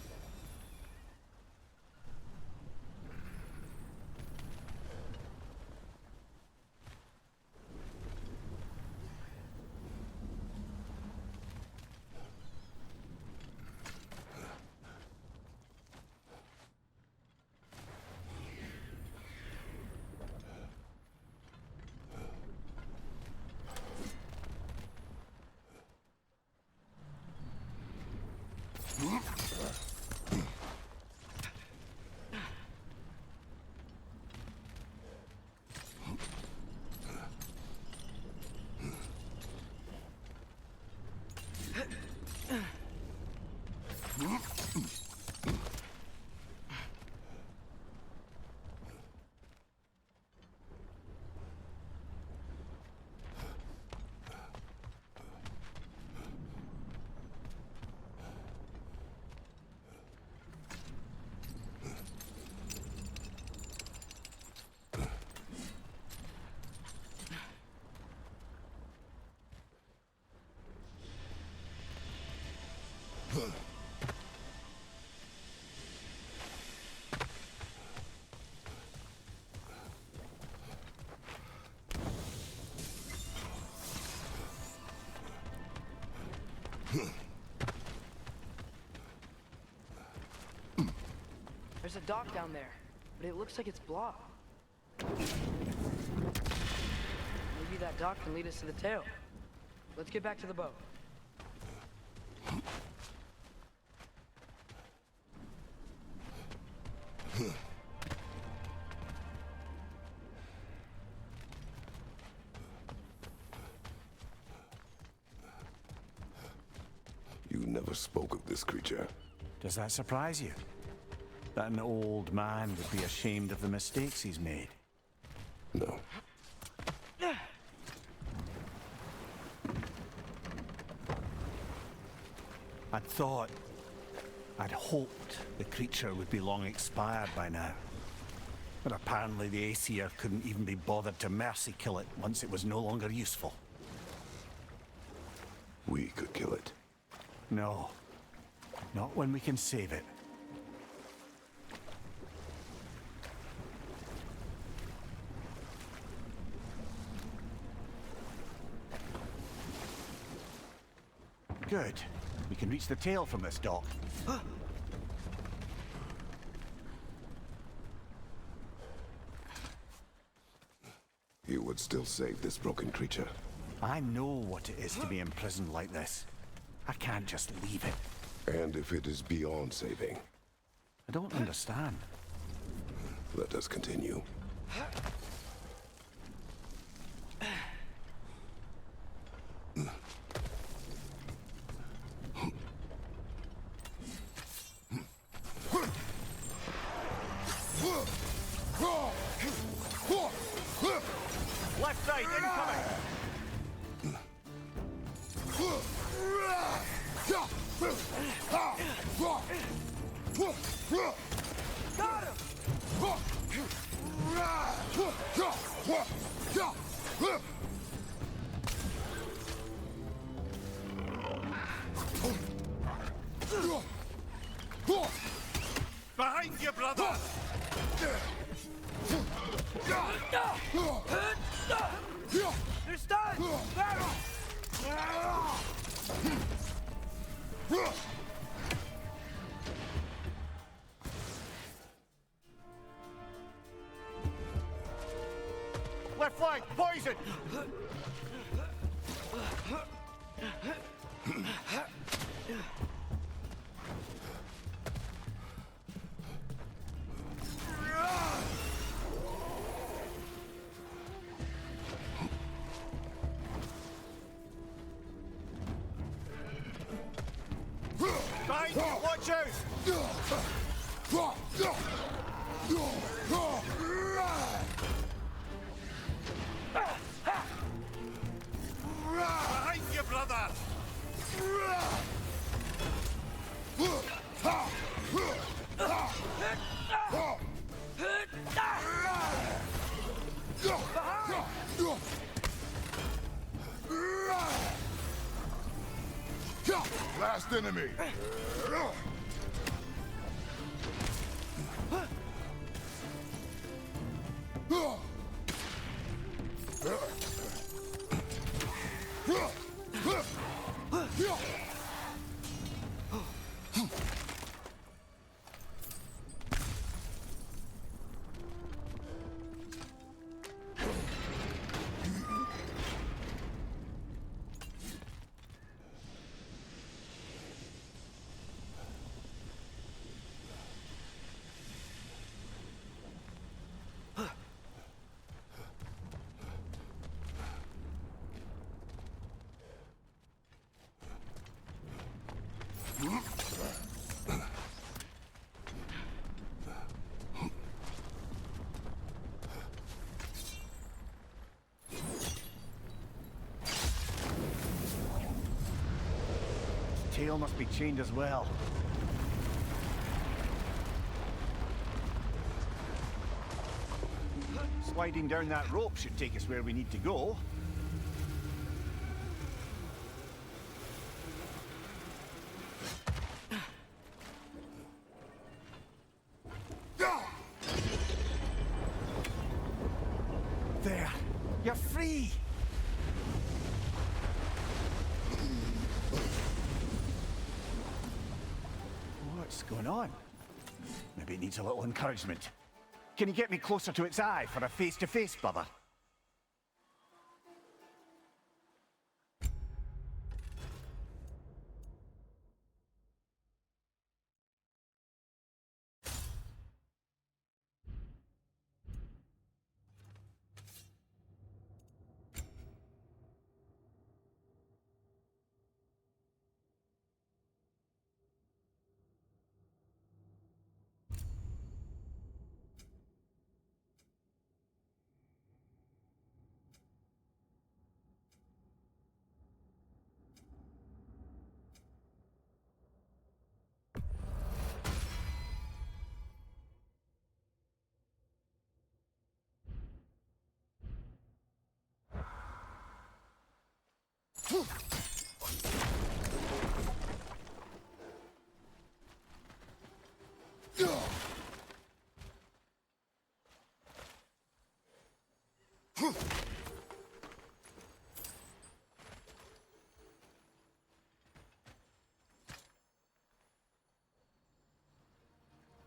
Speaker 1: There's a dock down there, but it looks like it's blocked. Maybe that dock can lead us to the tail. Let's get back to the boat.
Speaker 2: You never spoke of this creature.
Speaker 3: Does that surprise you? That an old man would be ashamed of the mistakes he's made?
Speaker 2: No.
Speaker 3: I'd thought, I'd hoped the creature would be long expired by now. But apparently the Aesir couldn't even be bothered to mercy kill it once it was no longer useful.
Speaker 2: We could kill it.
Speaker 3: No. Not when we can save it. Good. We can reach the tail from this dock.
Speaker 2: You would still save this broken creature.
Speaker 3: I know what it is to be imprisoned like this. I can't just leave it.
Speaker 2: And if it is beyond saving,
Speaker 3: I don't understand.
Speaker 2: let us continue.
Speaker 3: Left side, incoming!
Speaker 1: Got him!
Speaker 3: Behind you, brother!
Speaker 1: They're stunned! Battle!
Speaker 3: Left flank, poison! Behind you, watch out! Behind you, brother!
Speaker 2: Last enemy!
Speaker 3: Tail must be chained as well. Sliding down that rope should take us where we need to go. There! You're free! What's going on? Maybe it needs a little encouragement. Can you get me closer to its eye for a face-to-face, brother?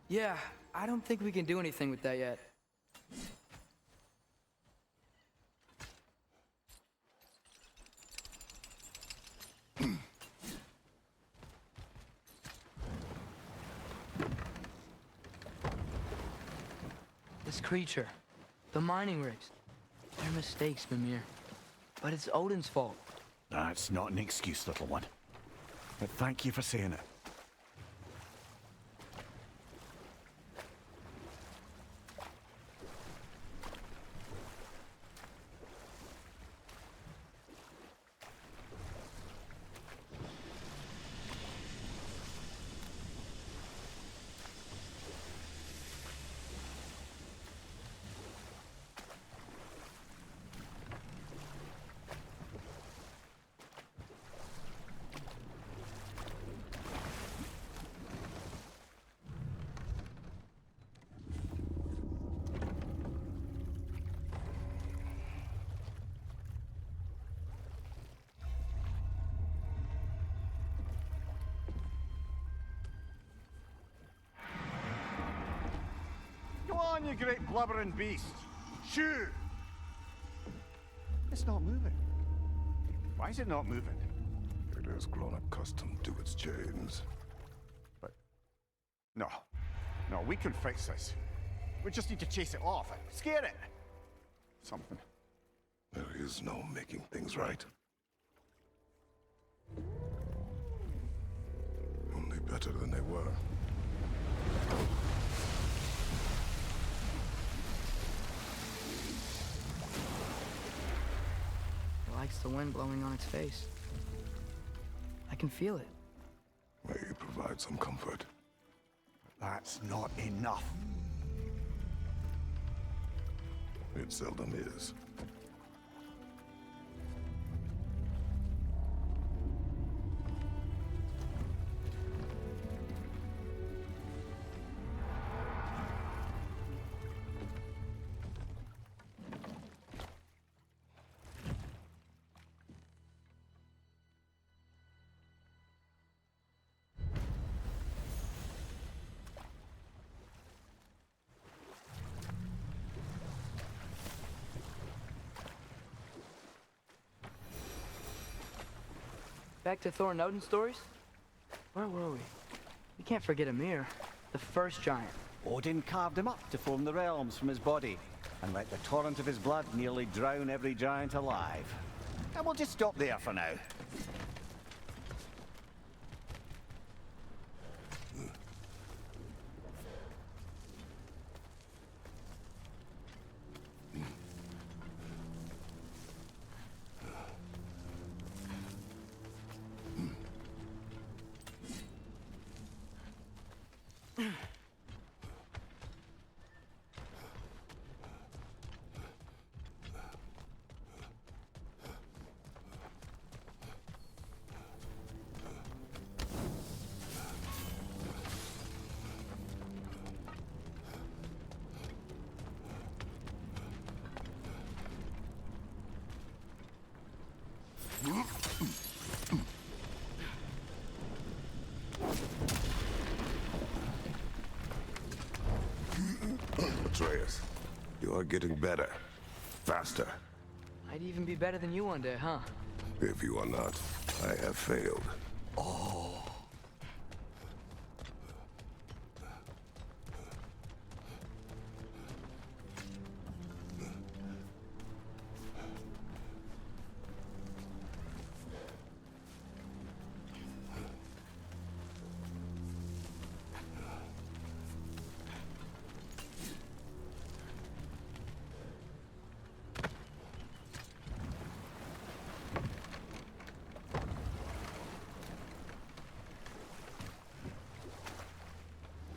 Speaker 1: Yeah, I don't think we can do anything with that yet. This creature, the mining rigs, they're mistakes, Mimir. But it's Odin's fault.
Speaker 3: That's not an excuse, little one. But thank you for saying it. Go on, you great blubbering beast. Shoo! It's not moving. Why is it not moving?
Speaker 2: It has grown accustomed to its chains.
Speaker 3: But... No. No, we can fix this. We just need to chase it off. Scare it. Something.
Speaker 2: There is no making things right. Only better than they were.
Speaker 1: It likes the wind blowing on its face. I can feel it.
Speaker 2: May provide some comfort.
Speaker 3: That's not enough.
Speaker 2: It seldom is.
Speaker 1: Back to Thor and Odin stories? Where were we? We can't forget Ymir, the first giant.
Speaker 3: Odin carved him up to form the realms from his body, and let the torrent of his blood nearly drown every giant alive. And we'll just stop there for now.
Speaker 2: getting better. Faster.
Speaker 1: I'd even be better than you one day, huh?
Speaker 2: If you are not, I have failed.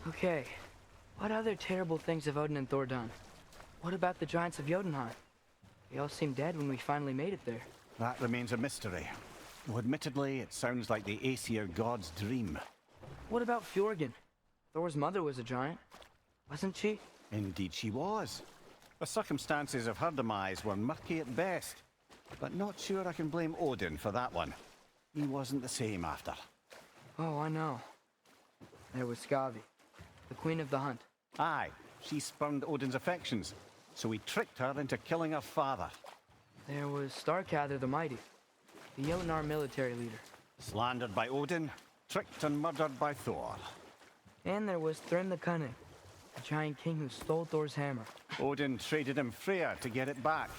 Speaker 1: Okay, what other terrible things have Odin and Thor done? What about the giants of Jotunheim? They all seemed dead when we finally made it there.
Speaker 3: That remains a mystery. Though admittedly, it sounds like the Aesir god's dream.
Speaker 1: What about Fjorgen? Thor's mother was a giant, wasn't she?
Speaker 3: Indeed she was. The circumstances of her demise were murky at best. But not sure I can blame Odin for that one. He wasn't the same after.
Speaker 1: Oh, I know. There was Skavi, the queen of the hunt.
Speaker 3: Aye, she spurned Odin's affections, so he tricked her into killing her father.
Speaker 1: There was Starkather the Mighty, the Jotnar military leader.
Speaker 3: Slandered by Odin, tricked and murdered by Thor.
Speaker 1: And there was Thrym the Cunning, a giant king who stole Thor's hammer.
Speaker 3: Odin traded him Freya to get it back,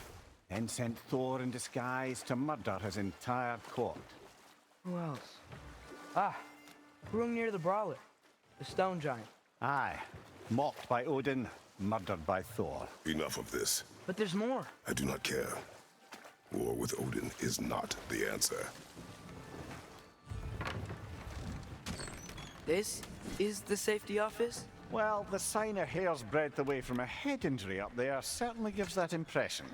Speaker 3: then sent Thor in disguise to murder his entire court.
Speaker 1: Who else? Ah, Hrungnir the Brawler, the stone giant.
Speaker 3: Aye, mocked by Odin, murdered by Thor.
Speaker 2: Enough of this.
Speaker 1: But there's more.
Speaker 2: I do not care. War with Odin is not the answer.
Speaker 1: This is the safety office?
Speaker 3: Well, the sign a hair's breadth away from a head injury up there certainly gives that impression.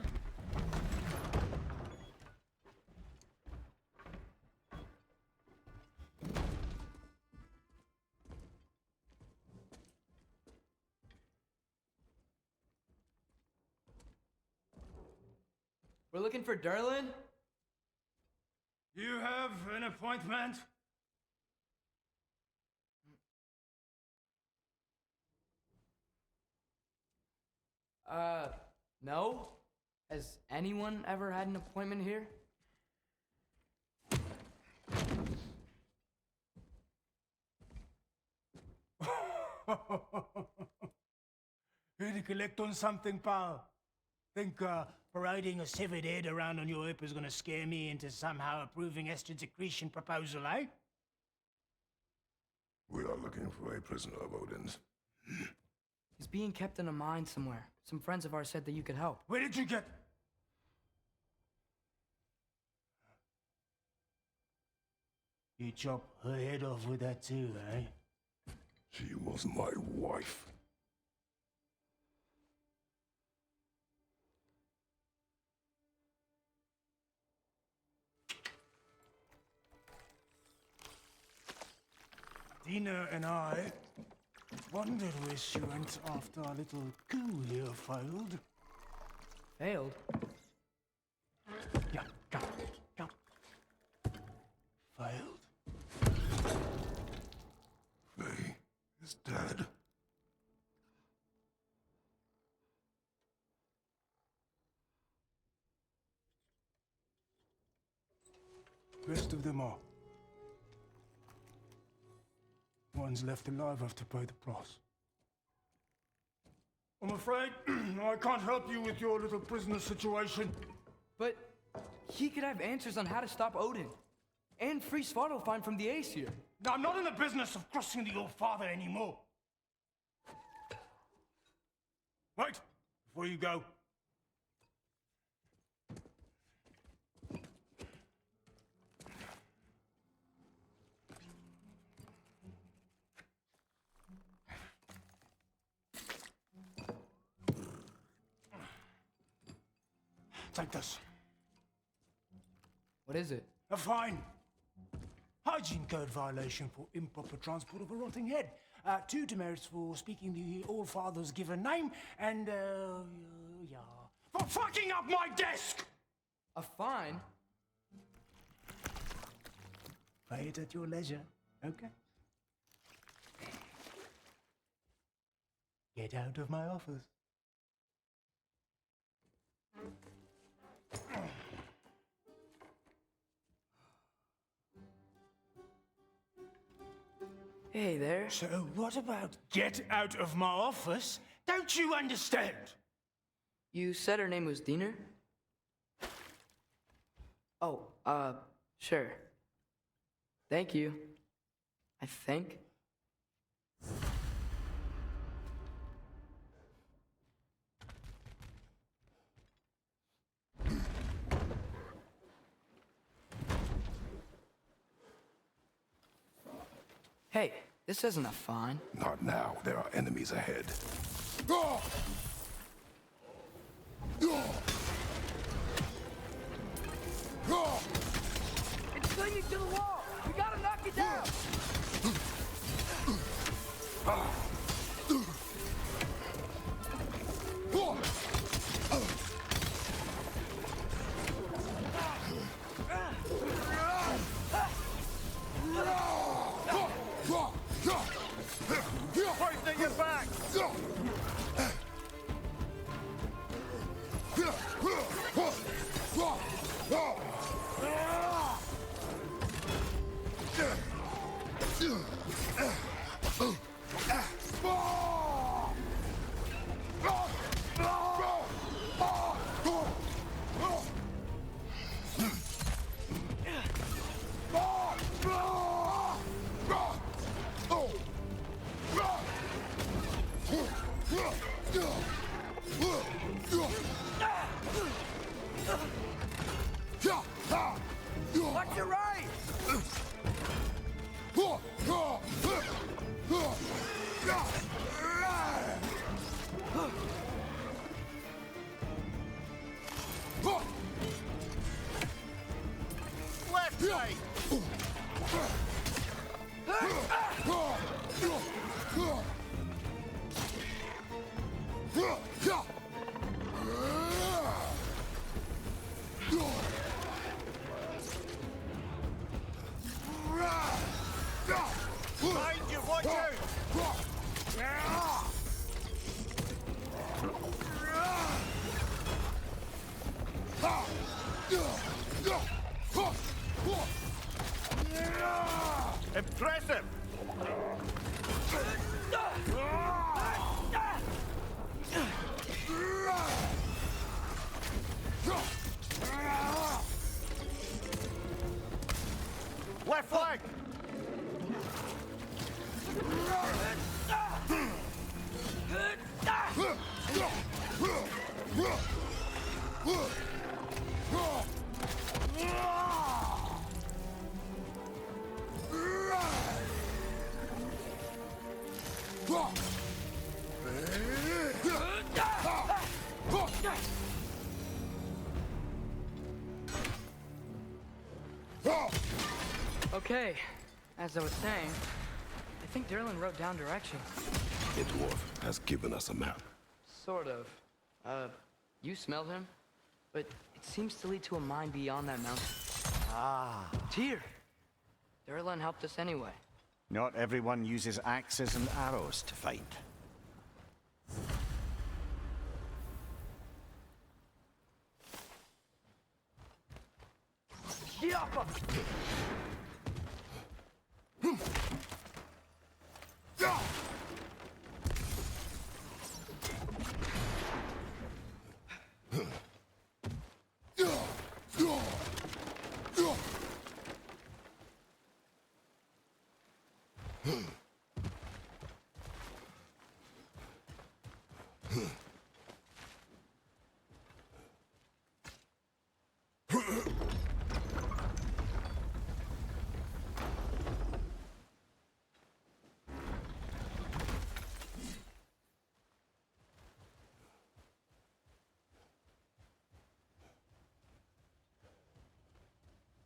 Speaker 1: We're looking for Durlin?
Speaker 6: You have an appointment?
Speaker 1: No? Has anyone ever had an appointment here?
Speaker 6: Here to collect on something, pal. Think parading a severed head around on your hip is gonna scare me into somehow approving Esther's secretion proposal, eh?
Speaker 2: We are looking for a prisoner of Odin's.
Speaker 1: He's being kept in a mine somewhere. Some friends of ours said that you could help.
Speaker 6: Where did you get... You chop her head off with that too, eh?
Speaker 2: She was my wife.
Speaker 6: Dina and I wondered where she went after our little coup here failed.
Speaker 1: Failed?
Speaker 6: Yeah, come. Failed?
Speaker 2: Faye is dead.
Speaker 6: Rest of them are. One's left alive have to pay the price. I'm afraid I can't help you with your little prisoner situation.
Speaker 1: But he could have answers on how to stop Odin. And free Svartalfheim from the Aesir.
Speaker 6: I'm not in the business of crossing the old father anymore. Wait, before you go. Take this.
Speaker 1: What is it?
Speaker 6: A fine. Hygiene code violation for improper transport of a rotting head. 2 demerits for speaking the All-Father's given name, and, yeah. For fucking up my desk!
Speaker 1: A fine?
Speaker 6: Pay it at your leisure, okay? Get out of my office.
Speaker 1: Hey there.
Speaker 6: So what about get out of my office? Don't you understand?
Speaker 1: You said her name was Diener? Oh, sure. Thank you. I think. Hey, this isn't a fine.
Speaker 2: Not now. There are enemies ahead.
Speaker 1: It's clinging to the wall! We gotta knock it down!
Speaker 3: Hoisting it back!
Speaker 1: Watch your right!
Speaker 3: Left side! Behind you, watch out! Impressive! Left flank!
Speaker 1: Okay, as I was saying, I think Derlin wrote down directions.
Speaker 2: The dwarf has given us a map.
Speaker 1: Sort of. You smelled him? But it seems to lead to a mine beyond that mountain.
Speaker 3: Ah.
Speaker 1: Tyr! Derlin helped us anyway.
Speaker 3: Not everyone uses axes and arrows to fight.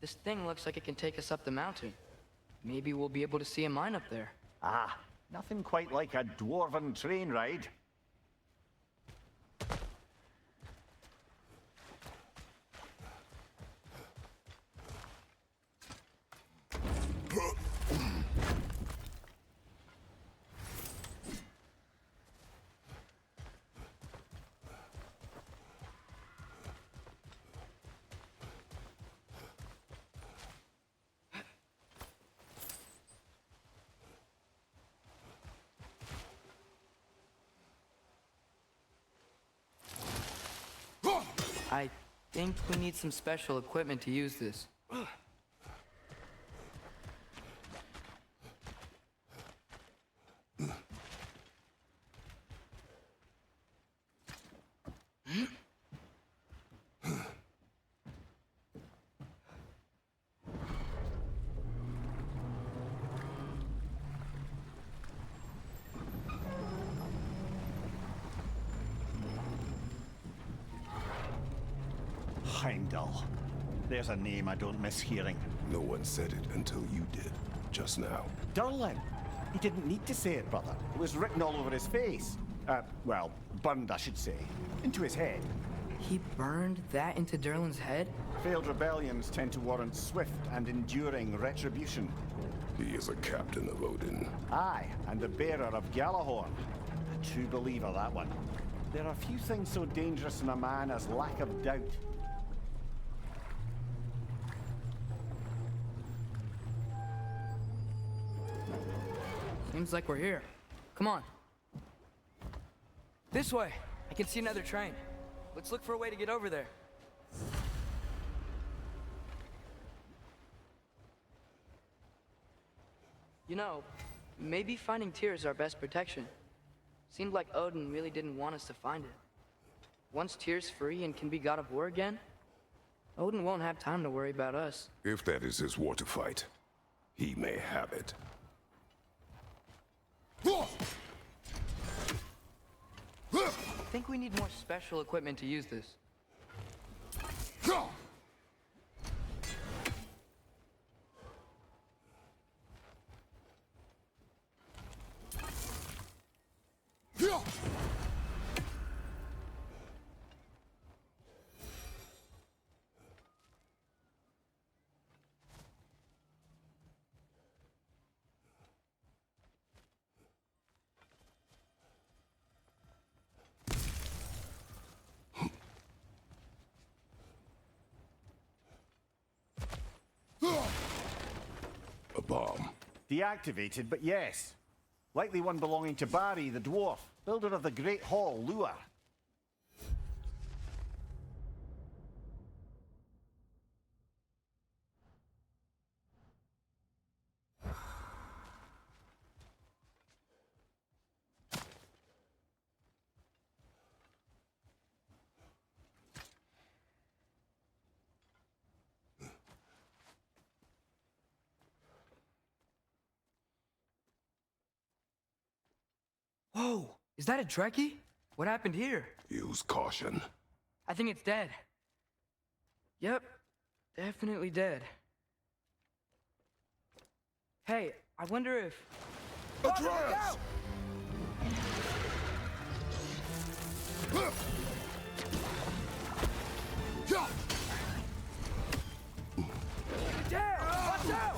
Speaker 1: This thing looks like it can take us up the mountain. Maybe we'll be able to see a mine up there.
Speaker 3: Ah, nothing quite like a dwarven train ride.
Speaker 1: Think we need some special equipment to use this.
Speaker 3: Heimdall. There's a name I don't miss hearing.
Speaker 2: No one said it until you did, just now.
Speaker 3: Durlin. He didn't need to say it, brother. It was written all over his face. Well, burned, I should say. Into his head.
Speaker 1: He burned that into Derlin's head?
Speaker 3: Failed rebellions tend to warrant swift and enduring retribution.
Speaker 2: He is a captain of Odin.
Speaker 3: Aye, and the bearer of Gjallarhorn. A true believer, that one. There are few things so dangerous in a man as lack of doubt.
Speaker 1: Seems like we're here. Come on. This way. I can see another train. Let's look for a way to get over there. You know, maybe finding Tyr is our best protection. Seemed like Odin really didn't want us to find it. Once Tyr's free and can be god of war again, Odin won't have time to worry about us.
Speaker 2: If that is his war to fight, he may have it.
Speaker 1: I think we need more special equipment to use this.
Speaker 2: A bomb.
Speaker 3: Deactivated, but yes. Likely one belonging to Barry, the dwarf, builder of the Great Hall, Lua.
Speaker 1: Whoa! Is that a Trekkie? What happened here?
Speaker 2: Use caution.
Speaker 1: I think it's dead. Yep, definitely dead. Hey, I wonder if...
Speaker 2: Atreus!
Speaker 1: Damn! Watch out!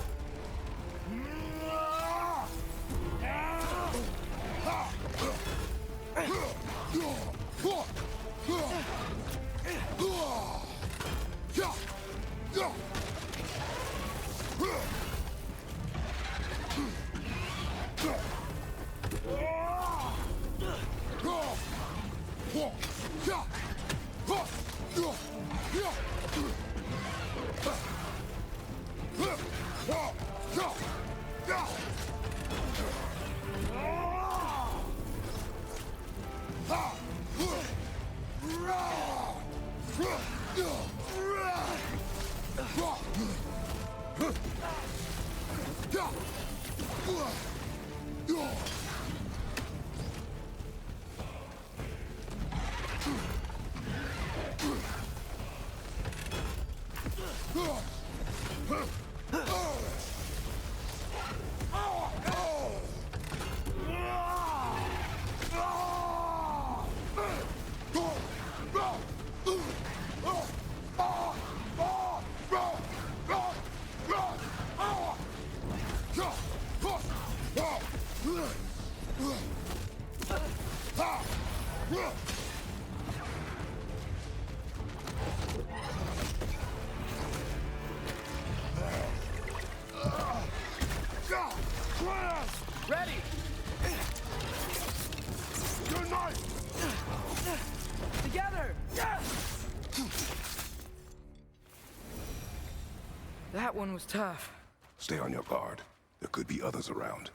Speaker 1: That one was tough.
Speaker 2: Stay on your guard. There could be others around.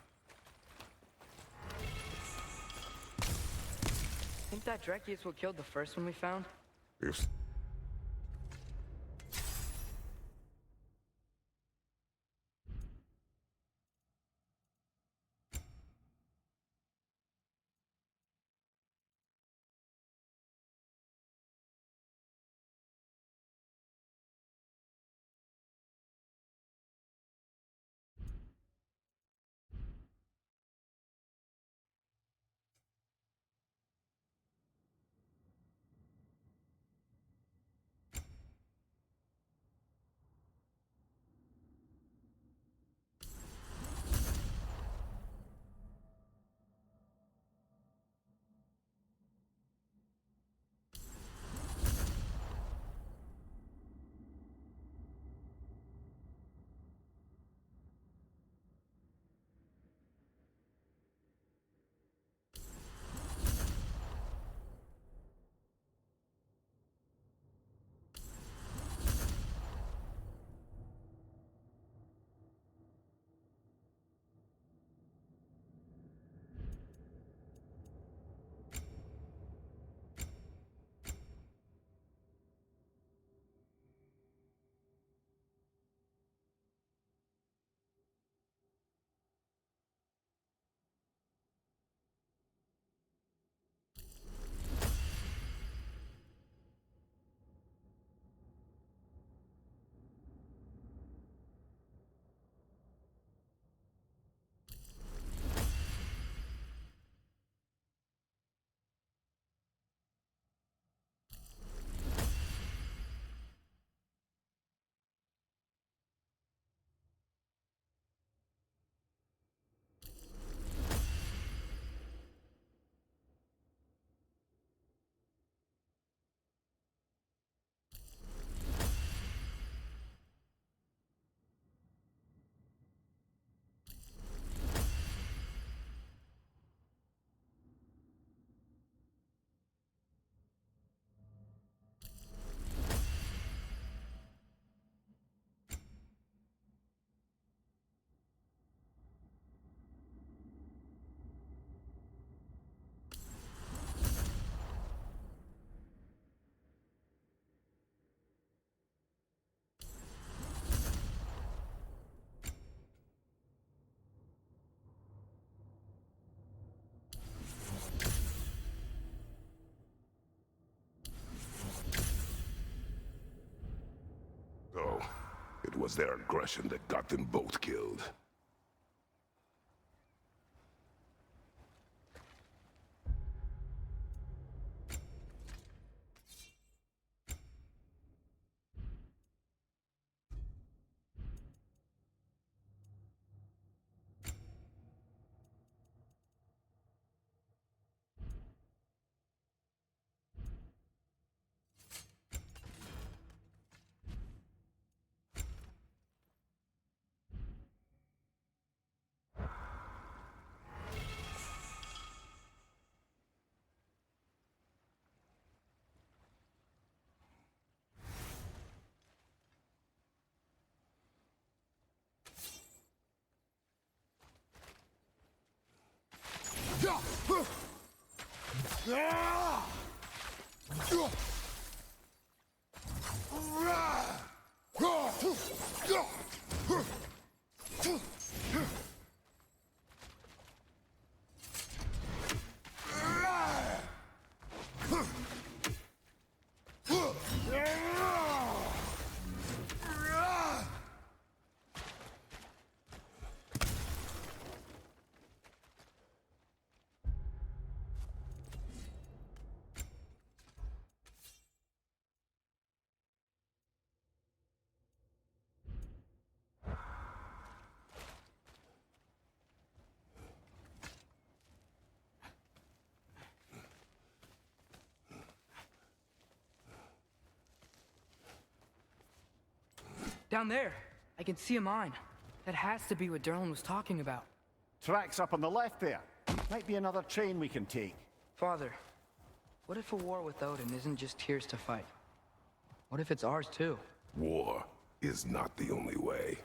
Speaker 1: Think that Dreki is what killed the first one we found?
Speaker 2: If so, it was their aggression that got them both killed.
Speaker 1: Down there, I can see a mine. That has to be what Derlin was talking about.
Speaker 3: Tracks up on the left there. Might be another train we can take.
Speaker 1: Father, what if a war with Odin isn't just Tyr's to fight? What if it's ours too?
Speaker 2: War is not the only way.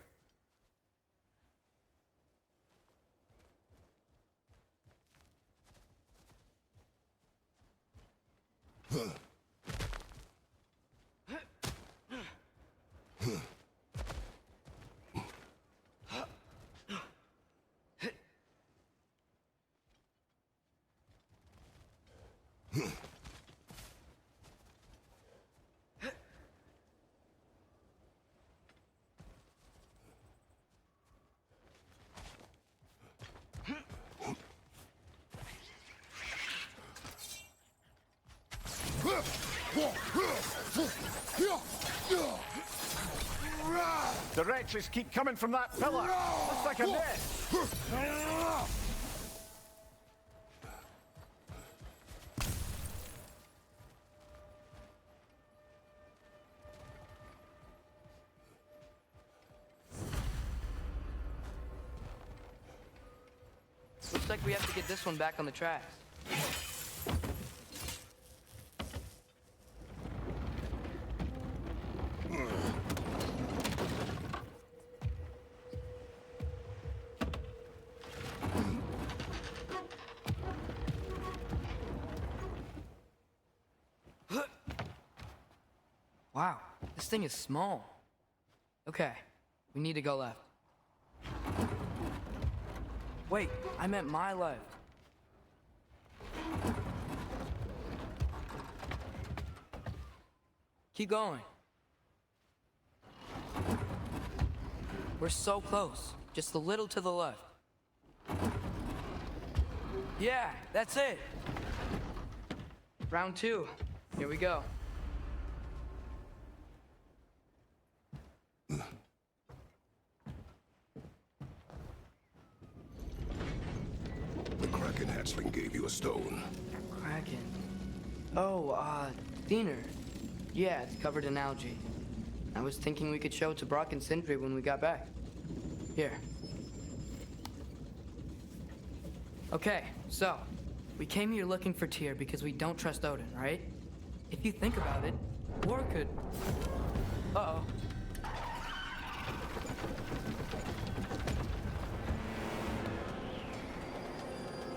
Speaker 3: The wretches keep coming from that pillar. Looks like a nest.
Speaker 1: Looks like we have to get this one back on the tracks. Wow, this thing is small. Okay, we need to go left. Wait, I meant my left. Keep going. We're so close. Just a little to the left. Yeah, that's it. Round 2. Here we go.
Speaker 2: The Kraken hatchling gave you a stone.
Speaker 1: Kraken. Oh, Diener. Yeah, it's covered in algae. I was thinking we could show it to Brock and Sindri when we got back. Here. Okay, so, we came here looking for Tyr because we don't trust Odin, right? If you think about it, war could... Uh-oh.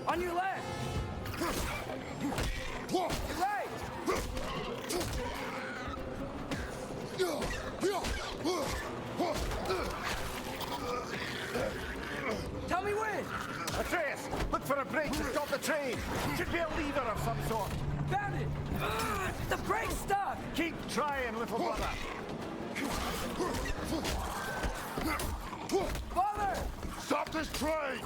Speaker 1: On your left! Your right! Tell me when!
Speaker 3: Atreus, look for a brake to stop the train. Should be a lever of some sort.
Speaker 1: Found it! The brake's stuck!
Speaker 3: Keep trying, little brother.
Speaker 1: Father!
Speaker 2: Stop this train!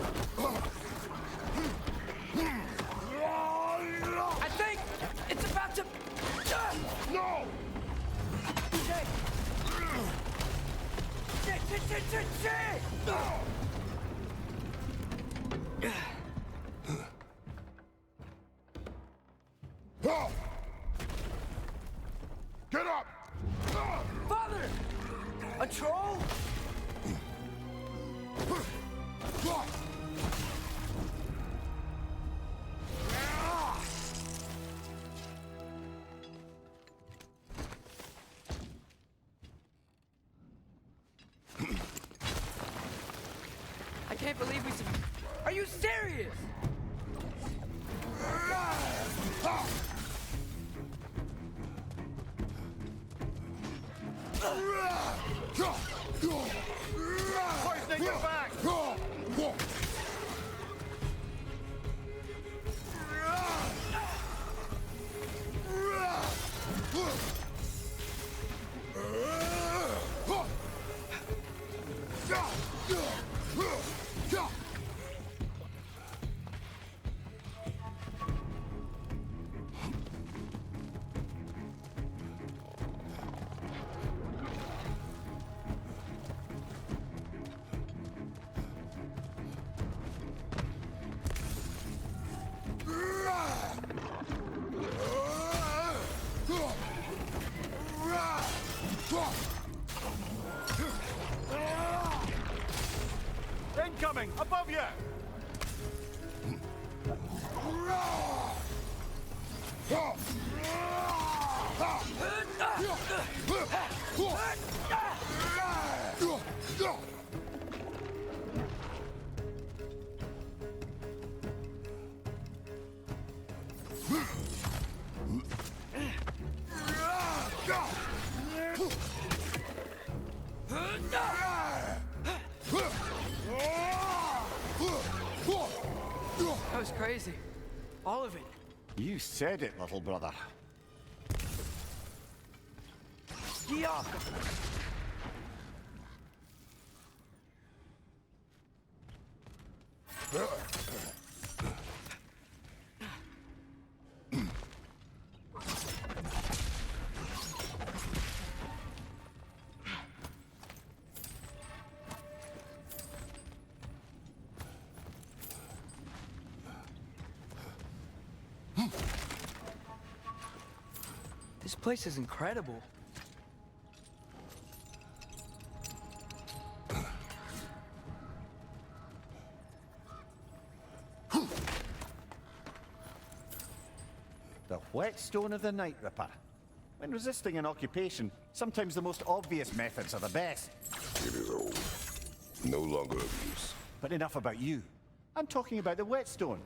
Speaker 1: I think it's about to...
Speaker 2: No!
Speaker 1: Shit! Shit!
Speaker 2: Get up!
Speaker 1: Father! A troll? I can't believe we... Are you serious?
Speaker 3: Poisoning your back. Incoming! Above you!
Speaker 1: That was crazy. All of it.
Speaker 3: You said it, little brother.
Speaker 1: Yuck! This place is incredible.
Speaker 3: The whetstone of the Night Ripper. When resisting an occupation, sometimes the most obvious methods are the best.
Speaker 2: It is old. No longer of use.
Speaker 3: But enough about you. I'm talking about the whetstone.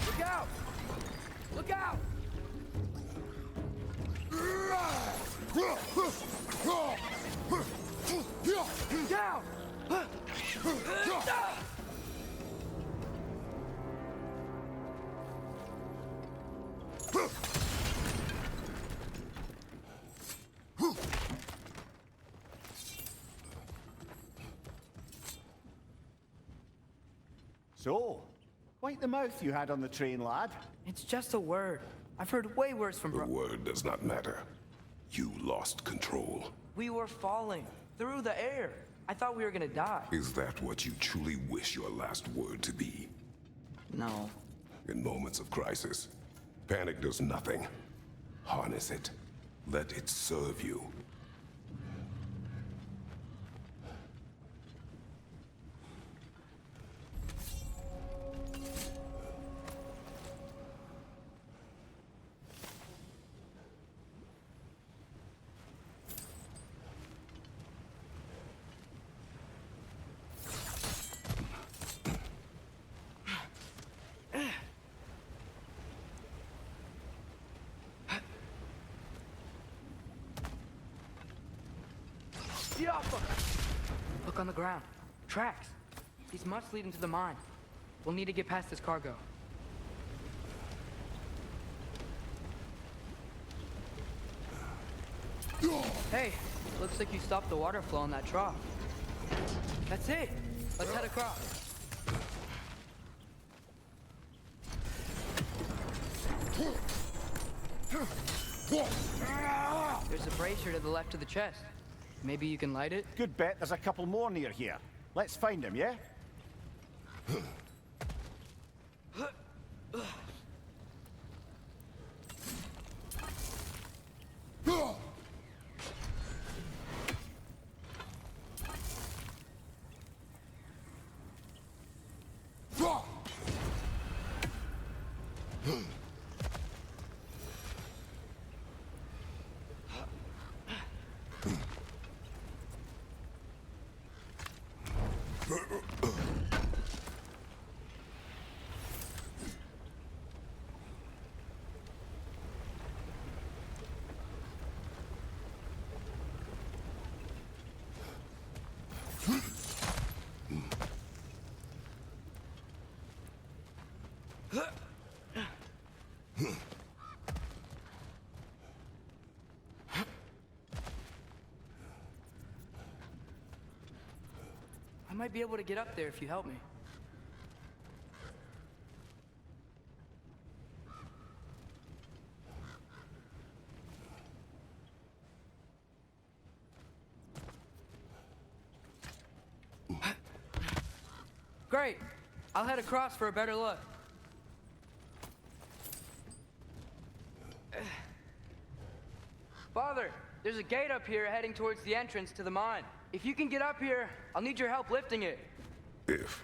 Speaker 1: Look out! Look out! Down!
Speaker 3: So, quite the mouth you had on the train, lad.
Speaker 1: It's just a word. I've heard way worse from
Speaker 2: The word does not matter. You lost control.
Speaker 1: We were falling through the air. I thought we were gonna die.
Speaker 2: Is that what you truly wish your last word to be?
Speaker 1: No.
Speaker 2: In moments of crisis, panic does nothing. Harness it. Let it serve you.
Speaker 1: Look on the ground. Tracks. These must lead into the mine. We'll need to get past this cargo. Hey, looks like you stopped the water flow in that trough. That's it. Let's head across. There's a brazier to the left of the chest. Maybe you can light it?
Speaker 3: Good bet there's a couple more near here. Let's find them, yeah?
Speaker 1: I might be able to get up there if you help me. Great. I'll head across for a better look. Father, there's a gate up here heading towards the entrance to the mine. If you can get up here, I'll need your help lifting it.
Speaker 2: If.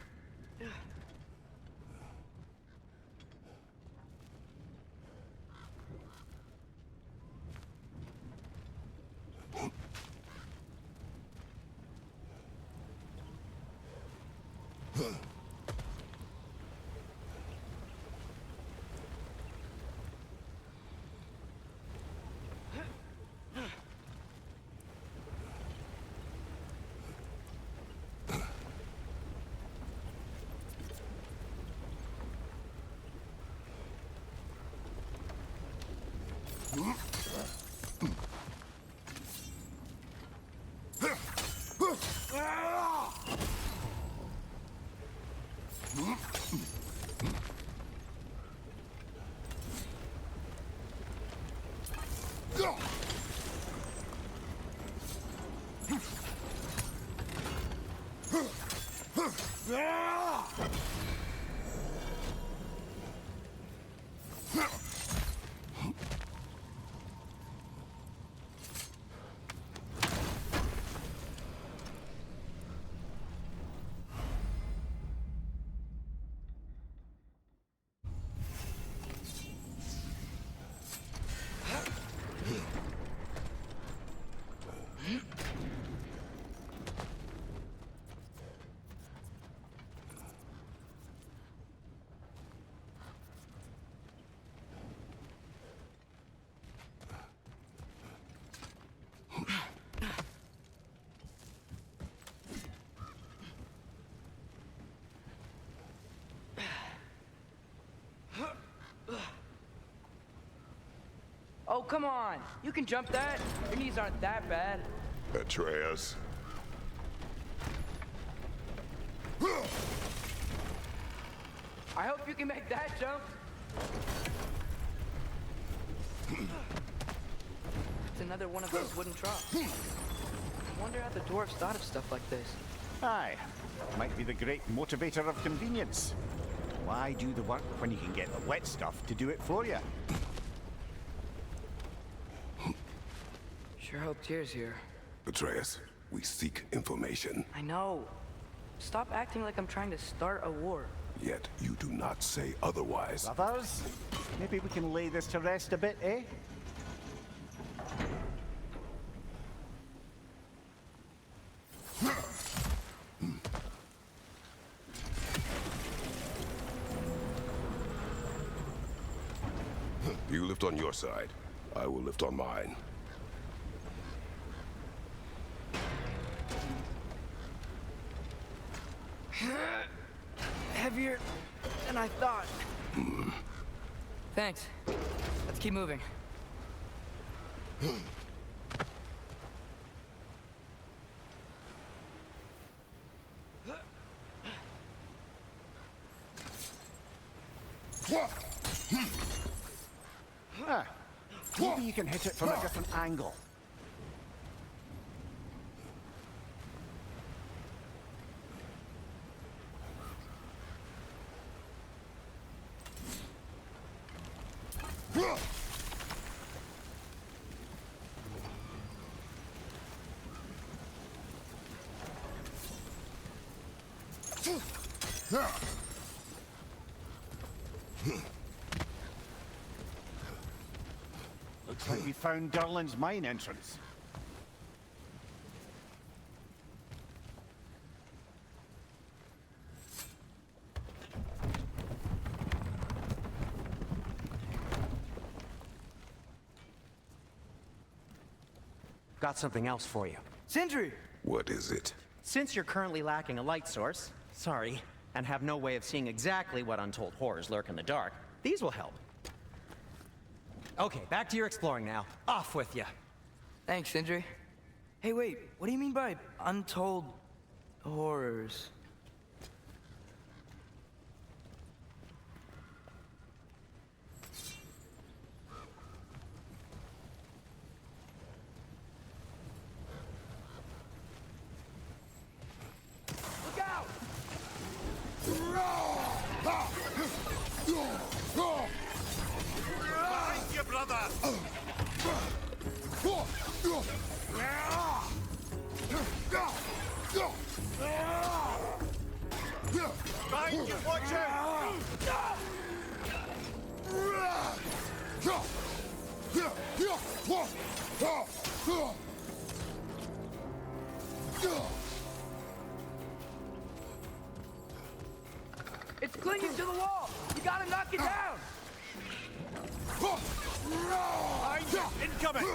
Speaker 1: Oh, come on. You can jump that. Your knees aren't that bad.
Speaker 2: Atreus.
Speaker 1: I hope you can make that jump. It's another one of those wooden troughs. I wonder how the dwarves thought of stuff like this.
Speaker 3: Aye, might be the great motivator of convenience. Why do the work when you can get the wet stuff to do it for you?
Speaker 1: Sure hope Tyr's here.
Speaker 2: Atreus, we seek information.
Speaker 1: I know. Stop acting like I'm trying to start a war.
Speaker 2: Yet you do not say otherwise.
Speaker 3: Brothers, maybe we can lay this to rest a bit, eh?
Speaker 2: You lift on your side. I will lift on mine.
Speaker 1: Heavier than I thought. Thanks. Let's keep moving.
Speaker 3: Ah, maybe you can hit it from a different angle. Looks like we found Durlin's mine entrance.
Speaker 4: Got something else for you.
Speaker 1: Sindri!
Speaker 2: What is it?
Speaker 4: Since you're currently lacking a light source, sorry, and have no way of seeing exactly what untold horrors lurk in the dark, these will help. Okay, back to your exploring now. Off with you.
Speaker 1: Thanks, Sindri. Hey, wait. What do you mean by untold horrors? Look out!
Speaker 3: Watch out!
Speaker 1: It's clinging to the wall! You gotta knock it down!
Speaker 3: Incoming!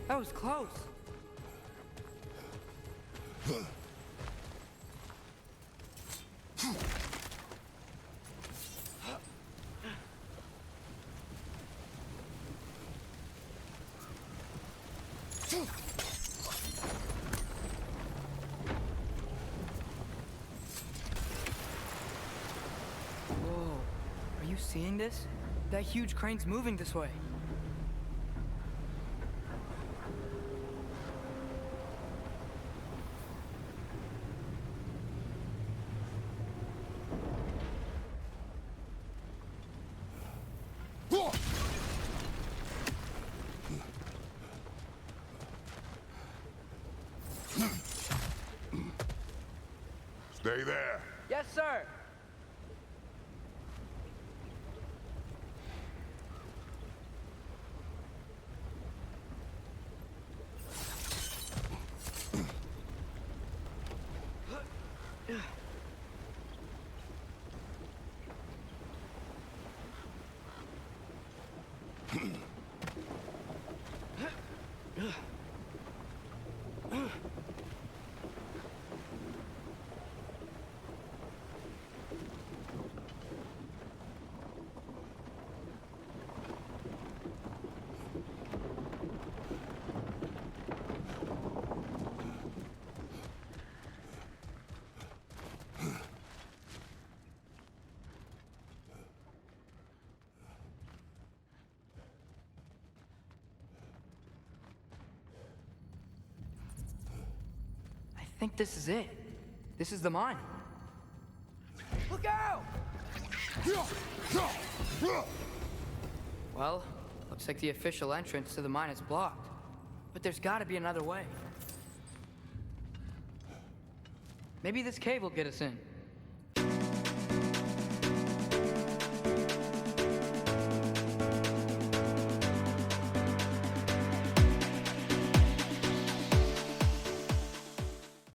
Speaker 1: That was close. Whoa, are you seeing this? That huge crane's moving this way.
Speaker 2: Stay there.
Speaker 1: Yes, sir. I think this is it. This is the mine. Look out! Well, looks like the official entrance to the mine is blocked. But there's gotta be another way. Maybe this cave will get us in.